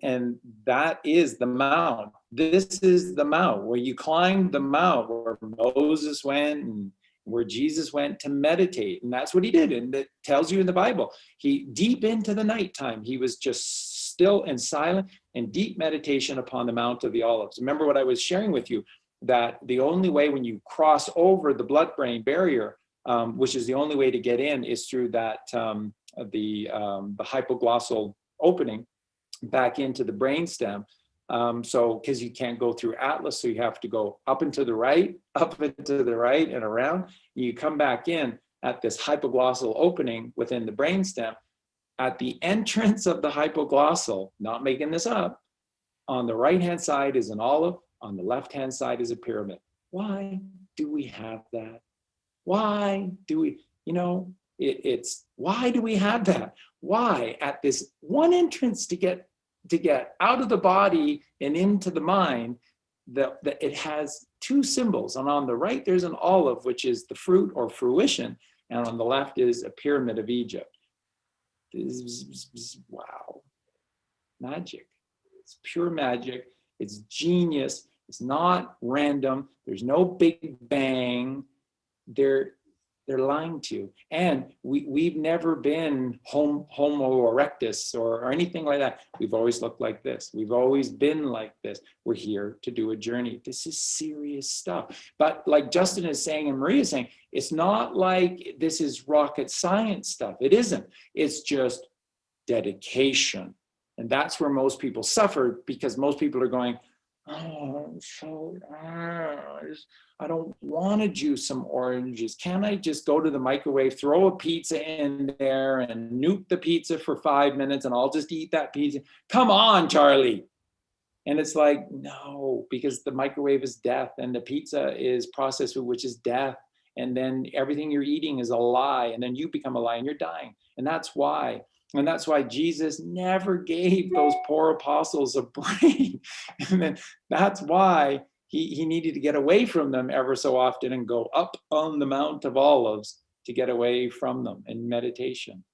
that is the mount. This is the mount where you climb the mount where Moses went and where Jesus went to meditate. And that's what he did. And it tells you in the Bible, he deep into the nighttime, he was just still and silent and deep meditation upon the Mount of the Olives. Remember what I was sharing with you, that the only way when you cross over the blood-brain barrier, which is the only way to get in, is through that the hypoglossal opening back into the brainstem. So because you can't go through Atlas, so you have to go up and to the right, and around. You come back in at this hypoglossal opening within the brainstem. At the entrance of the hypoglossal, not making this up, on the right-hand side is an olive, on the left-hand side is a pyramid. Why do we have that? Why do we, it's why do we have that? Why at this one entrance to get out of the body and into the mind, that it has two symbols. And on the right, there's an olive, which is the fruit or fruition. And on the left is a pyramid of Egypt. Wow. Magic. It's pure magic. It's genius. It's not random. There's no big bang. They're lying to you. And we've never been Homo erectus or anything like that. We've always looked like this. We've always been like this. We're here to do a journey. This is serious stuff. But like Justin is saying and Maria is saying, it's not like this is rocket science stuff. It isn't. It's just dedication. And that's where most people suffer, because most people are going, oh, so I don't want to juice some oranges. Can't I just go to the microwave, throw a pizza in there and nuke the pizza for 5 minutes and I'll just eat that pizza? Come on, Charlie. And it's like, no, because the microwave is death and the pizza is processed food, which is death. And then everything you're eating is a lie. And then you become a lie and you're dying. And that's why. And that's why Jesus never gave those poor apostles a break. And then that's why he needed to get away from them ever so often and go up on the Mount of Olives to get away from them in meditation.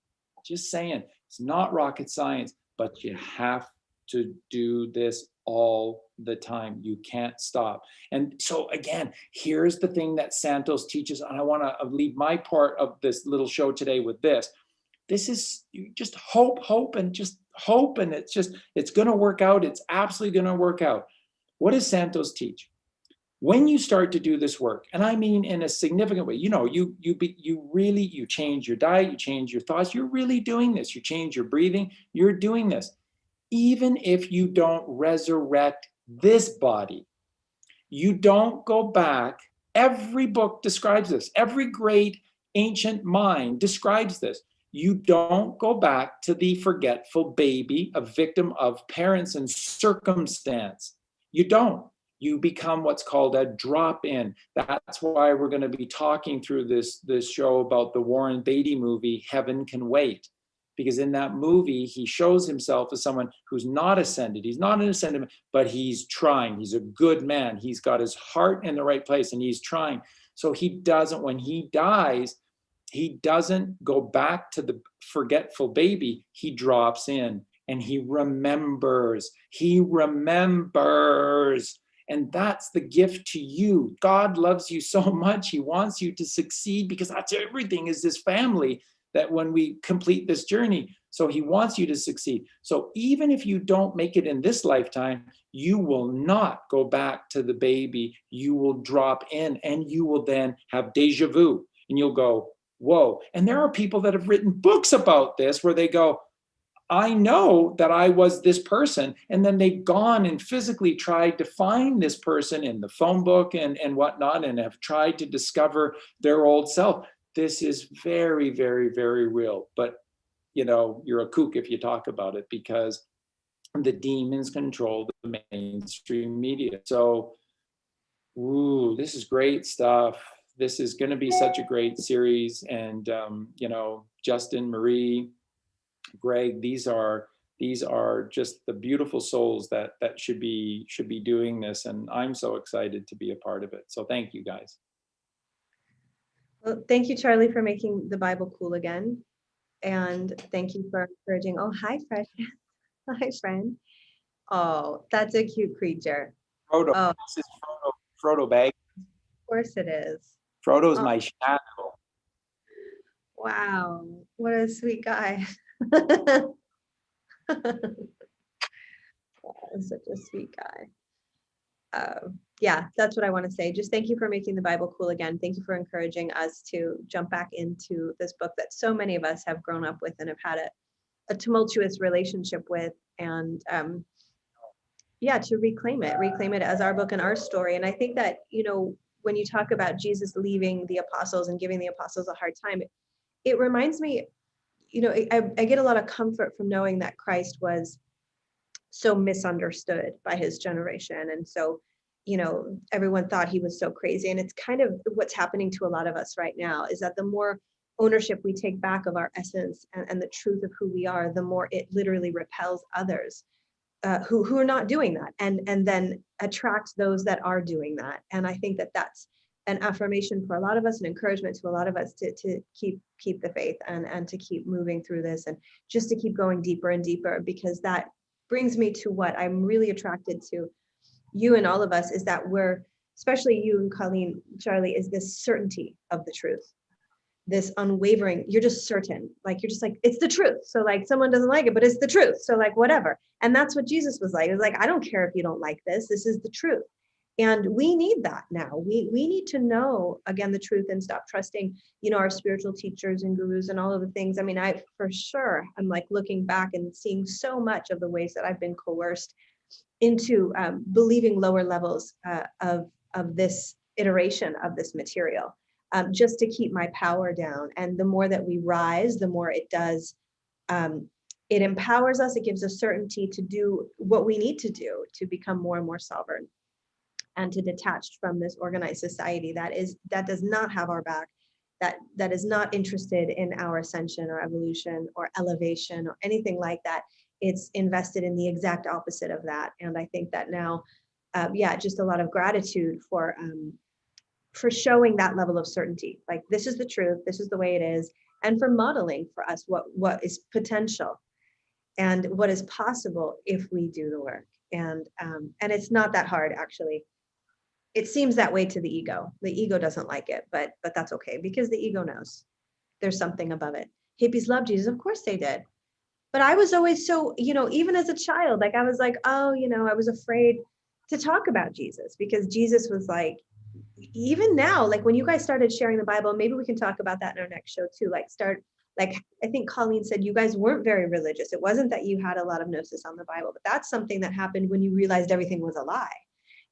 Just saying, it's not rocket science, but you have to do this all the time. You can't stop. And so again, here's the thing that Santos teaches. And I want to leave my part of this little show today with this. This is, you just hope, and just hope. And it's going to work out. It's absolutely going to work out. What does Santos teach? When you start to do this work, and I mean in a significant way, you change your diet, you change your thoughts, you're really doing this. You change your breathing, you're doing this. Even if you don't resurrect this body, you don't go back. Every book describes this. Every great ancient mind describes this. You don't go back to the forgetful baby, a victim of parents and circumstance. You don't. You become what's called a drop-in. That's why we're going to be talking through this show about the Warren Beatty movie, Heaven Can Wait. Because in that movie, he shows himself as someone who's not ascended. He's not an ascended, but he's trying. He's a good man. He's got his heart in the right place and he's trying. So he doesn't, when he dies, he doesn't go back to the forgetful baby. He drops in and he remembers. He remembers. And that's the gift to you. God loves you so much. He wants you to succeed, because that's everything, is this family that when we complete this journey. So he wants you to succeed. So even if you don't make it in this lifetime, you will not go back to the baby. You will drop in and you will then have deja vu and you'll go, whoa. And there are people that have written books about this where they go, I know that I was this person, and then they've gone and physically tried to find this person in the phone book and whatnot, and have tried to discover their old self. This is very, very, very real. But, you're a kook if you talk about it, because the demons control the mainstream media. So, this is great stuff. This is going to be such a great series. And, Justin, Marie, Greg, these are just the beautiful souls that should be doing this. And I'm so excited to be a part of it. So thank you, guys. Well, thank you, Charlie, for making the Bible cool again. And thank you for encouraging. Oh, hi, Fred. Hi, friend. Oh, that's a cute creature. Frodo. Oh, of This is Frodo Bag. course it is. Frodo's Oh, my shadow. wow. What a sweet guy. Such a sweet guy. Yeah, that's what I want to say. Just thank you for making the Bible cool again. Thank you for encouraging us to jump back into this book that so many of us have grown up with and have had a tumultuous relationship with. And yeah, to reclaim it as our book and our story. And I think that, when you talk about Jesus leaving the apostles and giving the apostles a hard time, it reminds me, I get a lot of comfort from knowing that Christ was so misunderstood by his generation. And so, everyone thought he was so crazy. And it's kind of what's happening to a lot of us right now, is that the more ownership we take back of our essence and the truth of who we are, the more it literally repels others who are not doing that, and then attracts those that are doing that. And I think that that's an affirmation for a lot of us, an encouragement to a lot of us to keep the faith and to keep moving through this, and just to keep going deeper and deeper, because that brings me to what I'm really attracted to you and all of us, is that we're, especially you and Colleen, Charlie, is this certainty of the truth, this unwavering, you're just certain, like, you're just like, it's the truth. So like, someone doesn't like it, but it's the truth. So like, whatever. And that's what Jesus was like. It was like, I don't care if you don't like this. This is the truth. And we need that now. We need to know, again, the truth, and stop trusting, our spiritual teachers and gurus and all of the things. I mean, I'm like looking back and seeing so much of the ways that I've been coerced into believing lower levels of this iteration of this material, just to keep my power down. And the more that we rise, the more it does, it empowers us. It gives us certainty to do what we need to do to become more and more sovereign, and to detach from this organized society that does not have our back, that is not interested in our ascension or evolution or elevation or anything like that. It's invested in the exact opposite of that. And I think that now, just a lot of gratitude for showing that level of certainty. Like, this is the truth, this is the way it is, and for modeling for us what is potential and what is possible if we do the work. And it's not that hard, actually. It seems that way to the ego. The ego doesn't like it, but that's okay, because the ego knows there's something above it. Hippies love Jesus, of course they did. But I was always so, even as a child, like, I was like, oh, I was afraid to talk about Jesus, because Jesus was like, even now, like, when you guys started sharing the Bible, maybe we can talk about that in our next show too. Like, I think Colleen said you guys weren't very religious. It wasn't that you had a lot of gnosis on the Bible, but that's something that happened when you realized everything was a lie.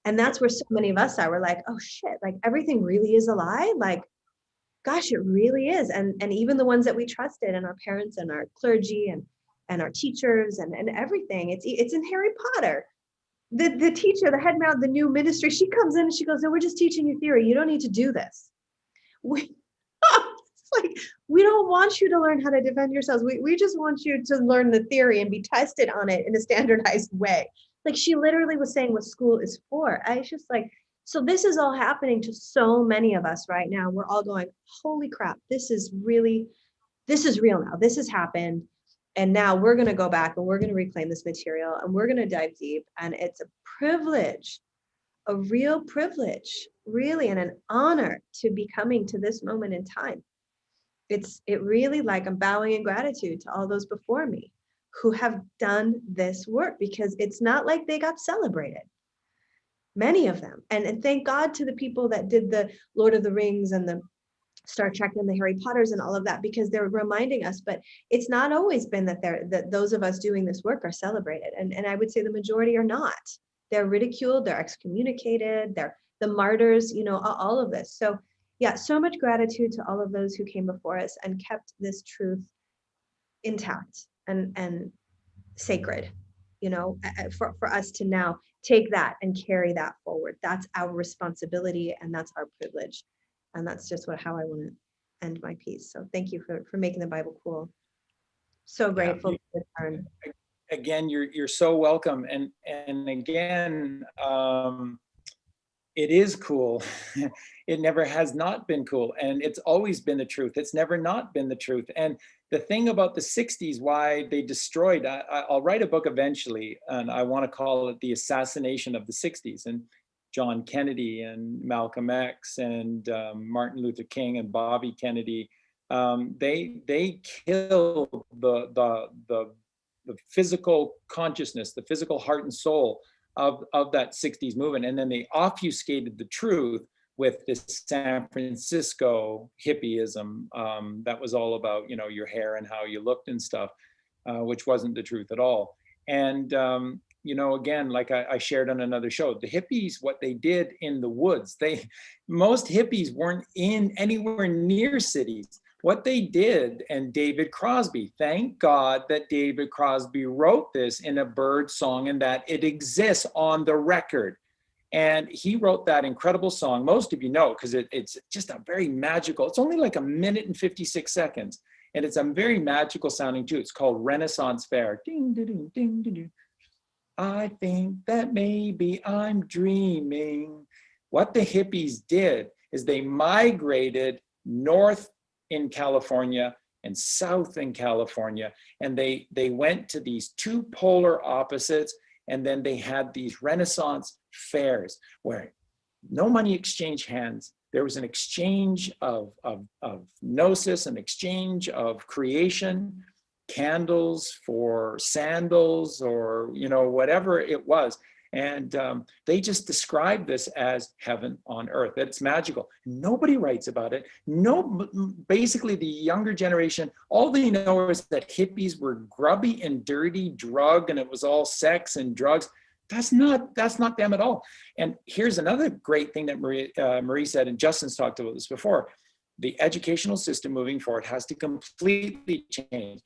And that's where so many of us are. We're like, oh shit, like, everything really is a lie. Like, gosh, it really is. And even the ones that we trusted, and our parents and our clergy and our teachers and everything. It's in Harry Potter. The teacher, the head man of the new ministry, she comes in and she goes, no, we're just teaching you theory. You don't need to do this. It's like, we don't want you to learn how to defend yourselves. We just want you to learn the theory and be tested on it in a standardized way. Like, she literally was saying what school is for. I was just like, so this is all happening to so many of us right now. We're all going, holy crap, this is real now. This has happened. And now we're going to go back and we're going to reclaim this material and we're going to dive deep. And it's a privilege, a real privilege, really, and an honor to be coming to this moment in time. It really, like, I'm bowing in gratitude to all those before me who have done this work, because it's not like they got celebrated. Many of them. And thank God to the people that did the Lord of the Rings and the Star Trek and the Harry Potters and all of that, because they're reminding us. But it's not always been that those of us doing this work are celebrated. And I would say the majority are not. They're ridiculed, they're excommunicated, they're the martyrs, all of this. So yeah, so much gratitude to all of those who came before us and kept this truth intact and sacred, for us to now take that and carry that forward. That's our responsibility and that's our privilege. And that's just how I want to end my piece. So thank you for making the Bible cool. So grateful for the turn. Again, you're so welcome. And again, It is cool. It never has not been cool. And it's always been the truth. It's never not been the truth. And the thing about the 60s, why they destroyed, I'll write a book eventually, and I want to call it The Assassination of the 60s. And John Kennedy and Malcolm X and Martin Luther King and Bobby Kennedy, they killed the physical consciousness, the physical heart and soul of that 60s movement. And then they obfuscated the truth with this San Francisco hippieism that was all about, you know, your hair and how you looked and stuff, which wasn't the truth at all. And, you know, again, like I shared on another show, the hippies, what they did in the woods, most hippies weren't in anywhere near cities. What they did, and David Crosby, thank God that David Crosby wrote this in a bird song and that it exists on the record. And he wrote that incredible song. Most of you know, because it's just a very magical, it's only like 1 minute and 56 seconds. And it's a very magical sounding too. It's called Renaissance Fair. Ding, ding, ding, ding, ding. I think that maybe I'm dreaming. What the hippies did is they migrated north in California and south in California. And they went to these two polar opposites. And then they had these Renaissance fairs where no money exchanged hands. There was an exchange of gnosis, an exchange of creation, candles for sandals, or, you know, whatever it was. And they just described this as heaven on earth. It's magical. Nobody writes about it. No, basically the younger generation, all they know is that hippies were grubby and dirty, drug, and it was all sex and drugs. That's not them at all. And here's another great thing that Marie said, and Justin's talked about this before. The educational system moving forward has to completely change.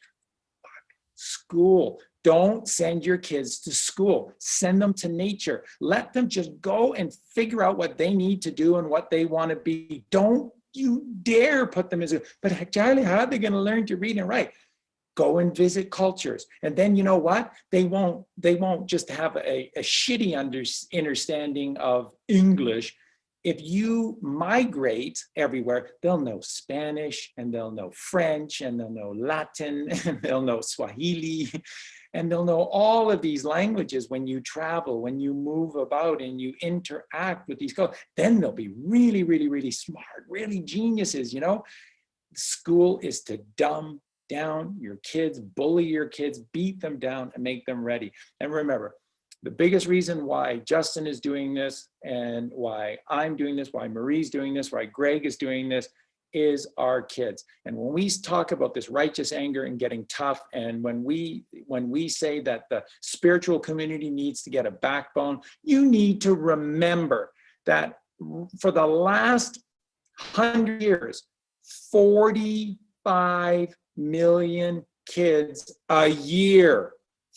School. Don't send your kids to school. Send them to nature. Let them just go and figure out what they need to do and what they want to be. Don't you dare put them in. But Charlie, how are they going to learn to read and write? Go and visit cultures. And then you know what? They won't just have a shitty understanding of English. If you migrate everywhere, they'll know Spanish, and they'll know French, and they'll know Latin, and they'll know Swahili, and they'll know all of these languages when you travel, when you move about and you interact with these cultures. Then they'll be really, really, really smart, really geniuses, you know? School is to dumb down your kids, bully your kids, beat them down, and make them ready. And remember, the biggest reason why Justin is doing this, and why I'm doing this, why Marie's doing this, why Greg is doing this, is our kids. And when we talk about this righteous anger and getting tough, and when we say that the spiritual community needs to get a backbone, you need to remember that for the last 100 years, 45 million kids a year.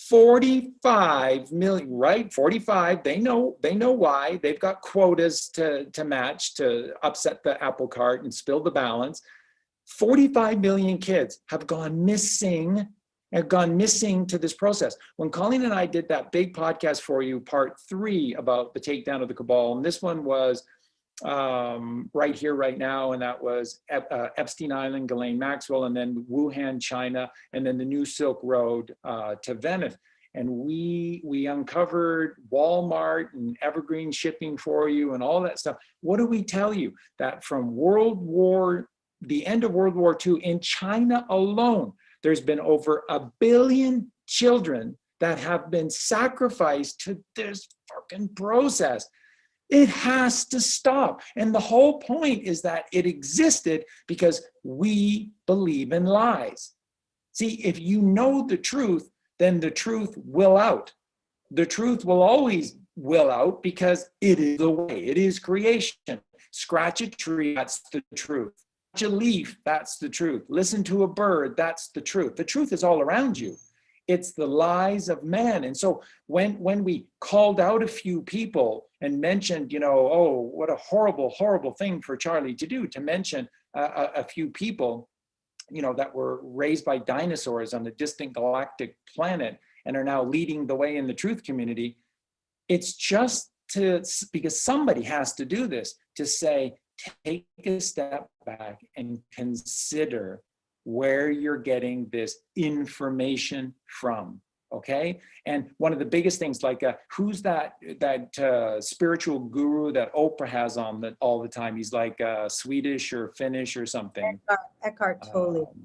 45 million, right? 45, they know why. They've got quotas to match, to upset the apple cart and spill the balance. 45 million kids have gone missing to this process. When Colleen and I did that big podcast for you, part 3 about the takedown of the cabal, and this one was right here, right now, and that was Epstein Island, Ghislaine Maxwell, and then Wuhan, China, and then the new Silk Road to Venice. And we uncovered Walmart and Evergreen shipping for you and all that stuff. What do we tell you? That from the end of World War II, in China alone, there's been over 1 billion children that have been sacrificed to this fucking process. It has to stop. And the whole point is that it existed because we believe in lies. See, if you know the truth, then the truth will out. The truth will always will out because it is the way, it is creation. Scratch a tree, that's the truth. Scratch a leaf, that's the truth. Listen to a bird, that's the truth. The truth is all around you. It's the lies of man. And so when we called out a few people and mentioned, you know, oh, what a horrible, horrible thing for Charlie to do, to mention a few people, you know, that were raised by dinosaurs on a distant galactic planet and are now leading the way in the truth community, it's just because somebody has to do this, to say, take a step back and consider where you're getting this information from. Okay, and one of the biggest things, like who's that spiritual guru that Oprah has on all the time? He's like Swedish or Finnish or something. Eckhart Tolle.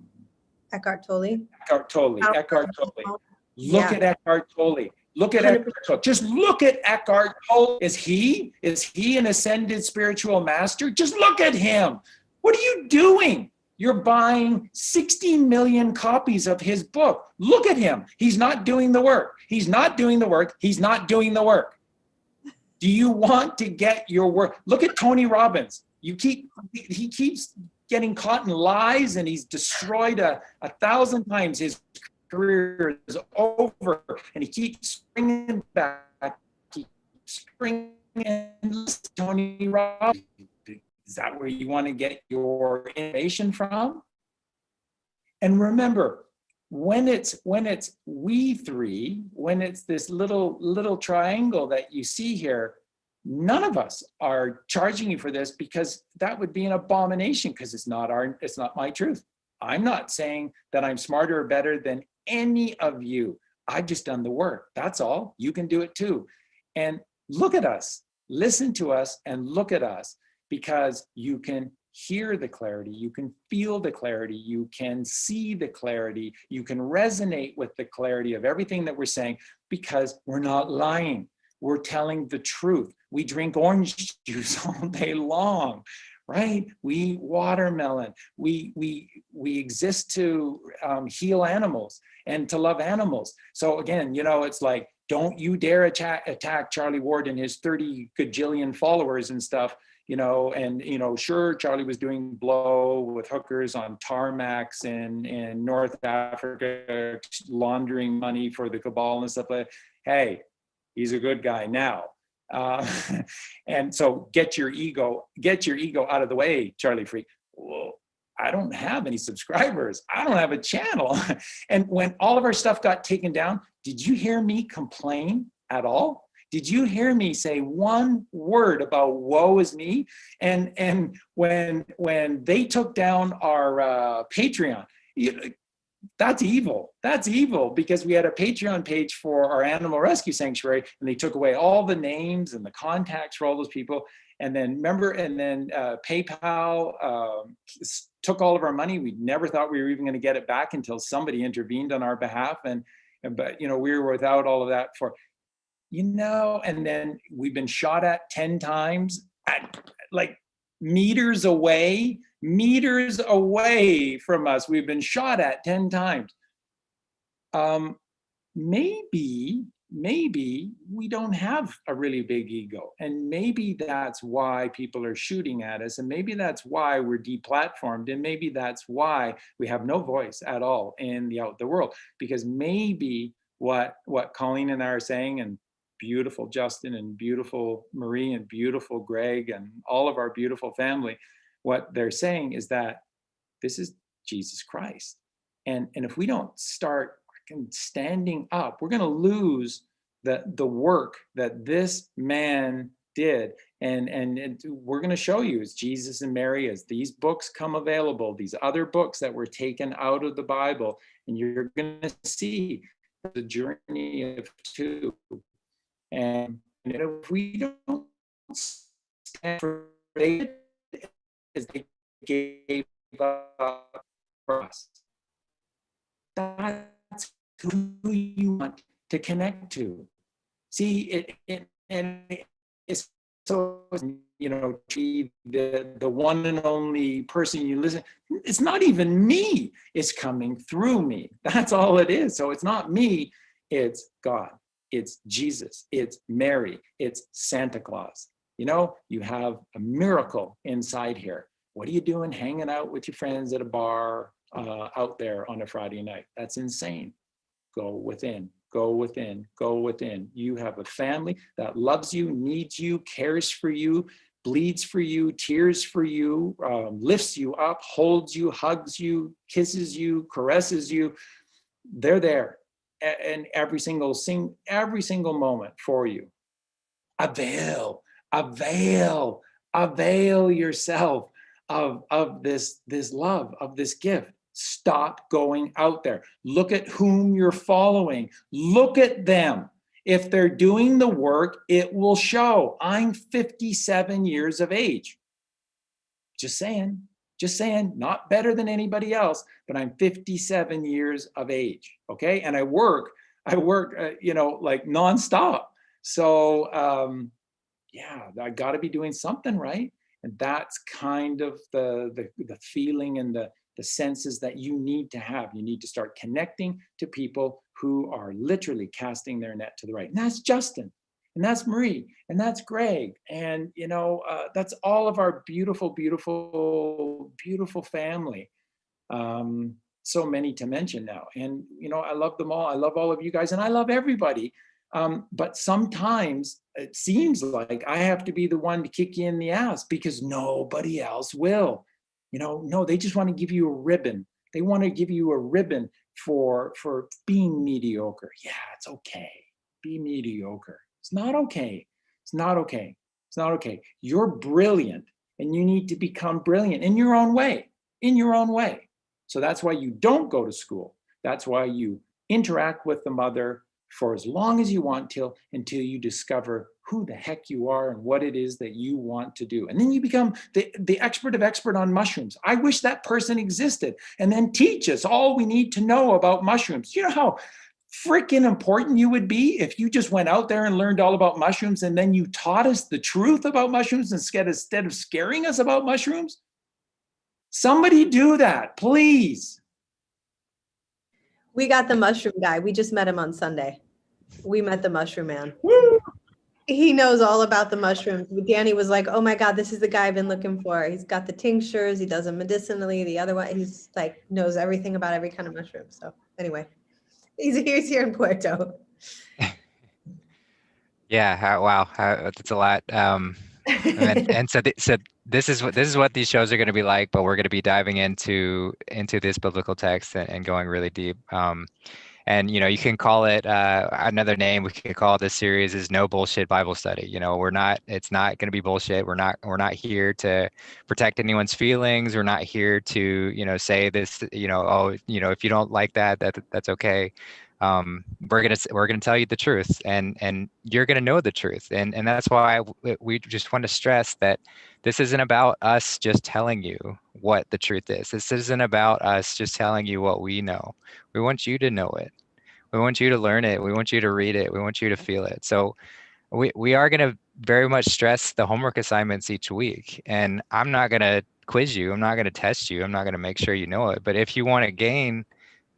Eckhart Tolle. Eckhart Tolle. Eckhart Tolle. Look at Eckhart Tolle. Look at 100%. Eckhart Tolle. Just look at Eckhart Tolle. Is he an ascended spiritual master? Just look at him. What are you doing? You're buying 60 million copies of his book. Look at him. He's not doing the work. He's not doing the work. He's not doing the work. Do you want to get your work? Look at Tony Robbins. He keeps getting caught in lies, and he's destroyed 1,000 times. His career is over, and he keeps springing back. Keeps springing. Tony Robbins. Is that where you want to get your information from? And remember, when it's we three, when it's this little triangle that you see here, none of us are charging you for this, because that would be an abomination, because it's not my truth. I'm not saying that I'm smarter or better than any of you. I've just done the work. That's all. You can do it too. And look at us, listen to us, and look at us. Because you can hear the clarity, you can feel the clarity, you can see the clarity, you can resonate with the clarity of everything that we're saying, because we're not lying. We're telling the truth. We drink orange juice all day long, right? We eat watermelon. We exist to heal animals and to love animals. So again, it's like, don't you dare attack Charlie Ward and his 30 gajillion followers and stuff. Sure, Charlie was doing blow with hookers on tarmacs in North Africa, laundering money for the cabal and stuff like that. Hey, he's a good guy now. And so get your ego out of the way, Charlie Freak. Well, I don't have any subscribers. I don't have a channel. And when all of our stuff got taken down, did you hear me complain at all? Did you hear me say one word about woe is me? And when they took down our Patreon, that's evil. That's evil, because we had a Patreon page for our animal rescue sanctuary, and they took away all the names and the contacts for all those people. And then PayPal took all of our money. We never thought we were even going to get it back until somebody intervened on our behalf. But we were without all of that for. And then we've been shot at 10 times, at like meters away from us. We've been shot at 10 times. Maybe we don't have a really big ego, and maybe that's why people are shooting at us, and maybe that's why we're deplatformed, and maybe that's why we have no voice at all in the world, because maybe what Colleen and I are saying, and beautiful Justin and beautiful Marie and beautiful Greg and all of our beautiful family, what they're saying is that this is Jesus Christ. And if we don't start standing up, we're going to lose the work that this man did. And we're going to show you, as Jesus and Mary, as these books come available, these other books that were taken out of the Bible, and you're going to see the journey of two. And if we don't stand for it, as they gave up for us, that's who you want to connect to. See, it's so, the one and only person you listen, it's not even me, it's coming through me. That's all it is. So it's not me, it's God. It's Jesus, it's Mary, it's Santa Claus. You have a miracle inside here. What are you doing hanging out with your friends at a bar out there on a Friday night? That's insane. Go within, go within, go within. You have a family that loves you, needs you, cares for you, bleeds for you, tears for you, lifts you up, holds you, hugs you, kisses you, caresses you. They're there. And every single moment for you. avail yourself of this love, of this gift. Stop going out there. Look at whom you're following. Look at them. If they're doing the work, it will show. I'm 57 years of age. Just saying, not better than anybody else, but I'm 57 years of age. Okay. And I work, like nonstop. So, yeah, I got to be doing something right. And that's kind of the feeling and the senses that you need to have. You need to start connecting to people who are literally casting their net to the right. And that's Justin, and that's Marie, and that's Greg. And, that's all of our beautiful, beautiful, beautiful family. So many to mention now. And, I love them all. I love all of you guys, and I love everybody. But sometimes it seems like I have to be the one to kick you in the ass because nobody else will. No, they just want to give you a ribbon. They want to give you a ribbon for being mediocre. Yeah, it's okay. Be mediocre. It's not okay. It's not okay. It's not okay. You're brilliant, and you need to become brilliant in your own way, So that's why you don't go to school. That's why you interact with the mother for as long as you want until you discover who the heck you are and what it is that you want to do. And then you become the expert on mushrooms. I wish that person existed and then teach us all we need to know about mushrooms. You know how freaking important you would be if you just went out there and learned all about mushrooms and then you taught us the truth about mushrooms instead of scaring us about mushrooms? Somebody do that, please. We got the mushroom guy. We just met him on Sunday. We met the mushroom man. Woo! He knows all about the mushrooms. Danny was like, oh my God, this is the guy I've been looking for. He's got the tinctures. He does them medicinally. The other one, he's like, knows everything about every kind of mushroom. So anyway, he's here in Puerto. Yeah. Wow. That's a lot. And so this is what these shows are going to be like, but we're going to be diving into this biblical text and going really deep. And you can call it another name. We can call this series is No Bullshit Bible Study. It's not going to be bullshit. We're not here to protect anyone's feelings. We're not here to say this. If you don't like that's okay. We're gonna tell you the truth, and you're gonna know the truth, and that's why we just want to stress that this isn't about us just telling you what the truth is. This isn't about us just telling you what we know. We want you to know it. We want you to learn it. We want you to read it. We want you to feel it. So we are going to very much stress the homework assignments each week. And I'm not going to quiz you. I'm not going to test you. I'm not going to make sure you know it. But if you want to gain,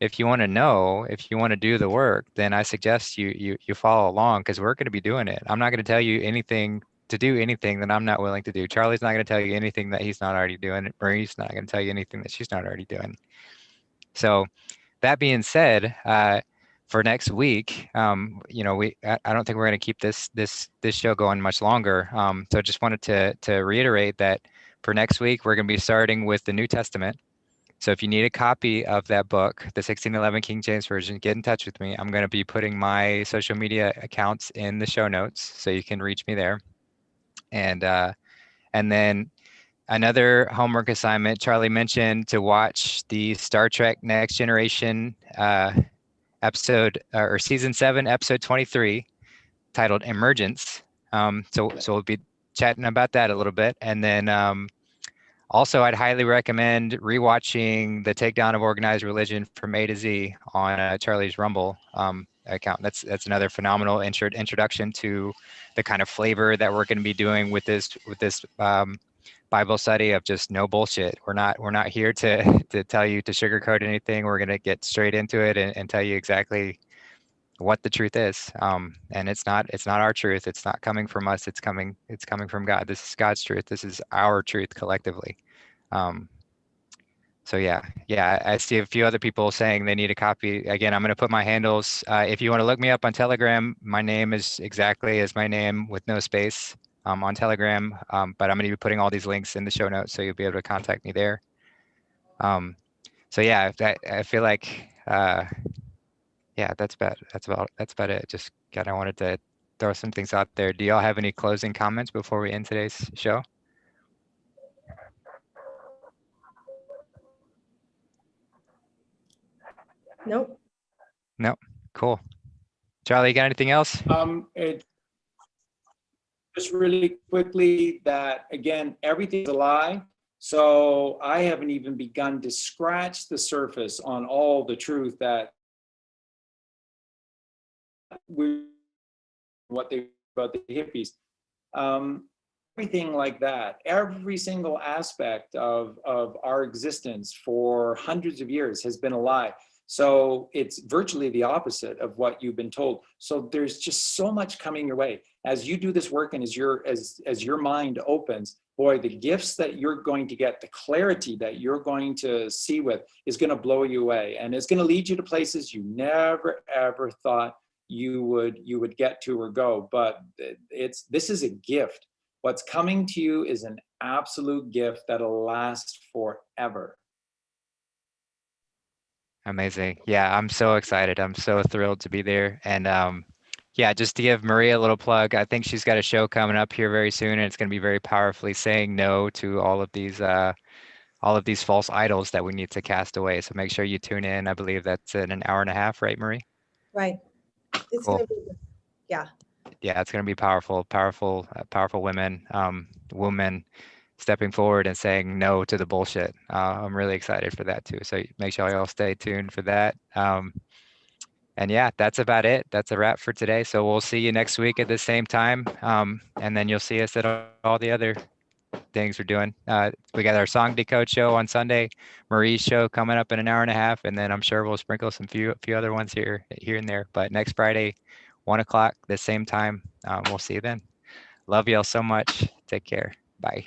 if you want to know, if you want to do the work, then I suggest you follow along, because we're going to be doing it. I'm not going to tell you to do anything that I'm not willing to do. Charlie's not going to tell you anything that he's not already doing. Marie's not going to tell you anything that she's not already doing. So that being said, for next week, I don't think we're going to keep this show going much longer. So I just wanted to reiterate that for next week, we're going to be starting with the New Testament. So if you need a copy of that book, the 1611 King James Version, get in touch with me. I'm going to be putting my social media accounts in the show notes, so you can reach me there. And then another homework assignment, Charlie mentioned to watch the Star Trek Next Generation episode or season 7, episode 23, titled Emergence. So we'll be chatting about that a little bit. And then also, I'd highly recommend rewatching the Takedown of Organized Religion from A to Z on Charlie's Rumble account. That's another phenomenal introduction to the kind of flavor that we're going to be doing with this Bible study of just no bullshit. We're not here to tell you to sugarcoat anything. We're going to get straight into it and tell you exactly what the truth is. And it's not our truth. It's not coming from us. It's coming from God. This is God's truth. This is our truth collectively. So yeah, I see a few other people saying they need a copy. Again, I'm going to put my handles. If you want to look me up on Telegram, my name is exactly as my name with no space on Telegram. But I'm going to be putting all these links in the show notes, so you'll be able to contact me there. So yeah, I feel like, yeah, that's about it. Just kind of wanted to throw some things out there. Do y'all have any closing comments before we end today's show? Nope. Nope. Cool. Charlie, you got anything else? Just really quickly that, again, everything's a lie. So I haven't even begun to scratch the surface on all the truth that what they about the hippies. Everything like that, every single aspect of our existence for hundreds of years has been a lie. So it's virtually the opposite of what you've been told. So there's just so much coming your way as you do this work, and as your mind opens, boy, the gifts that you're going to get, the clarity that you're going to see with is going to blow you away, and it's going to lead you to places you never ever thought you would get to or go. But this is a gift. What's coming to you is an absolute gift that'll last forever. Amazing. Yeah, I'm so excited. I'm so thrilled to be there. And yeah, just to give Maria a little plug, I think she's got a show coming up here very soon, and it's going to be very powerfully saying no to all of these false idols that we need to cast away. So make sure you tune in. I believe that's in an hour and a half, right, Marie? Right. It's Cool. gonna be, yeah. Yeah, it's going to be powerful women stepping forward and saying no to the bullshit. I'm really excited for that too. So make sure y'all stay tuned for that. And yeah, that's about it. That's a wrap for today. So we'll see you next week at the same time. And then you'll see us at all the other things we're doing. We got our Song Decode show on Sunday, Marie's show coming up in an hour and a half, and then I'm sure we'll sprinkle some few other ones here and there. But next Friday, 1 o'clock, the same time. We'll see you then. Love y'all so much. Take care. Bye.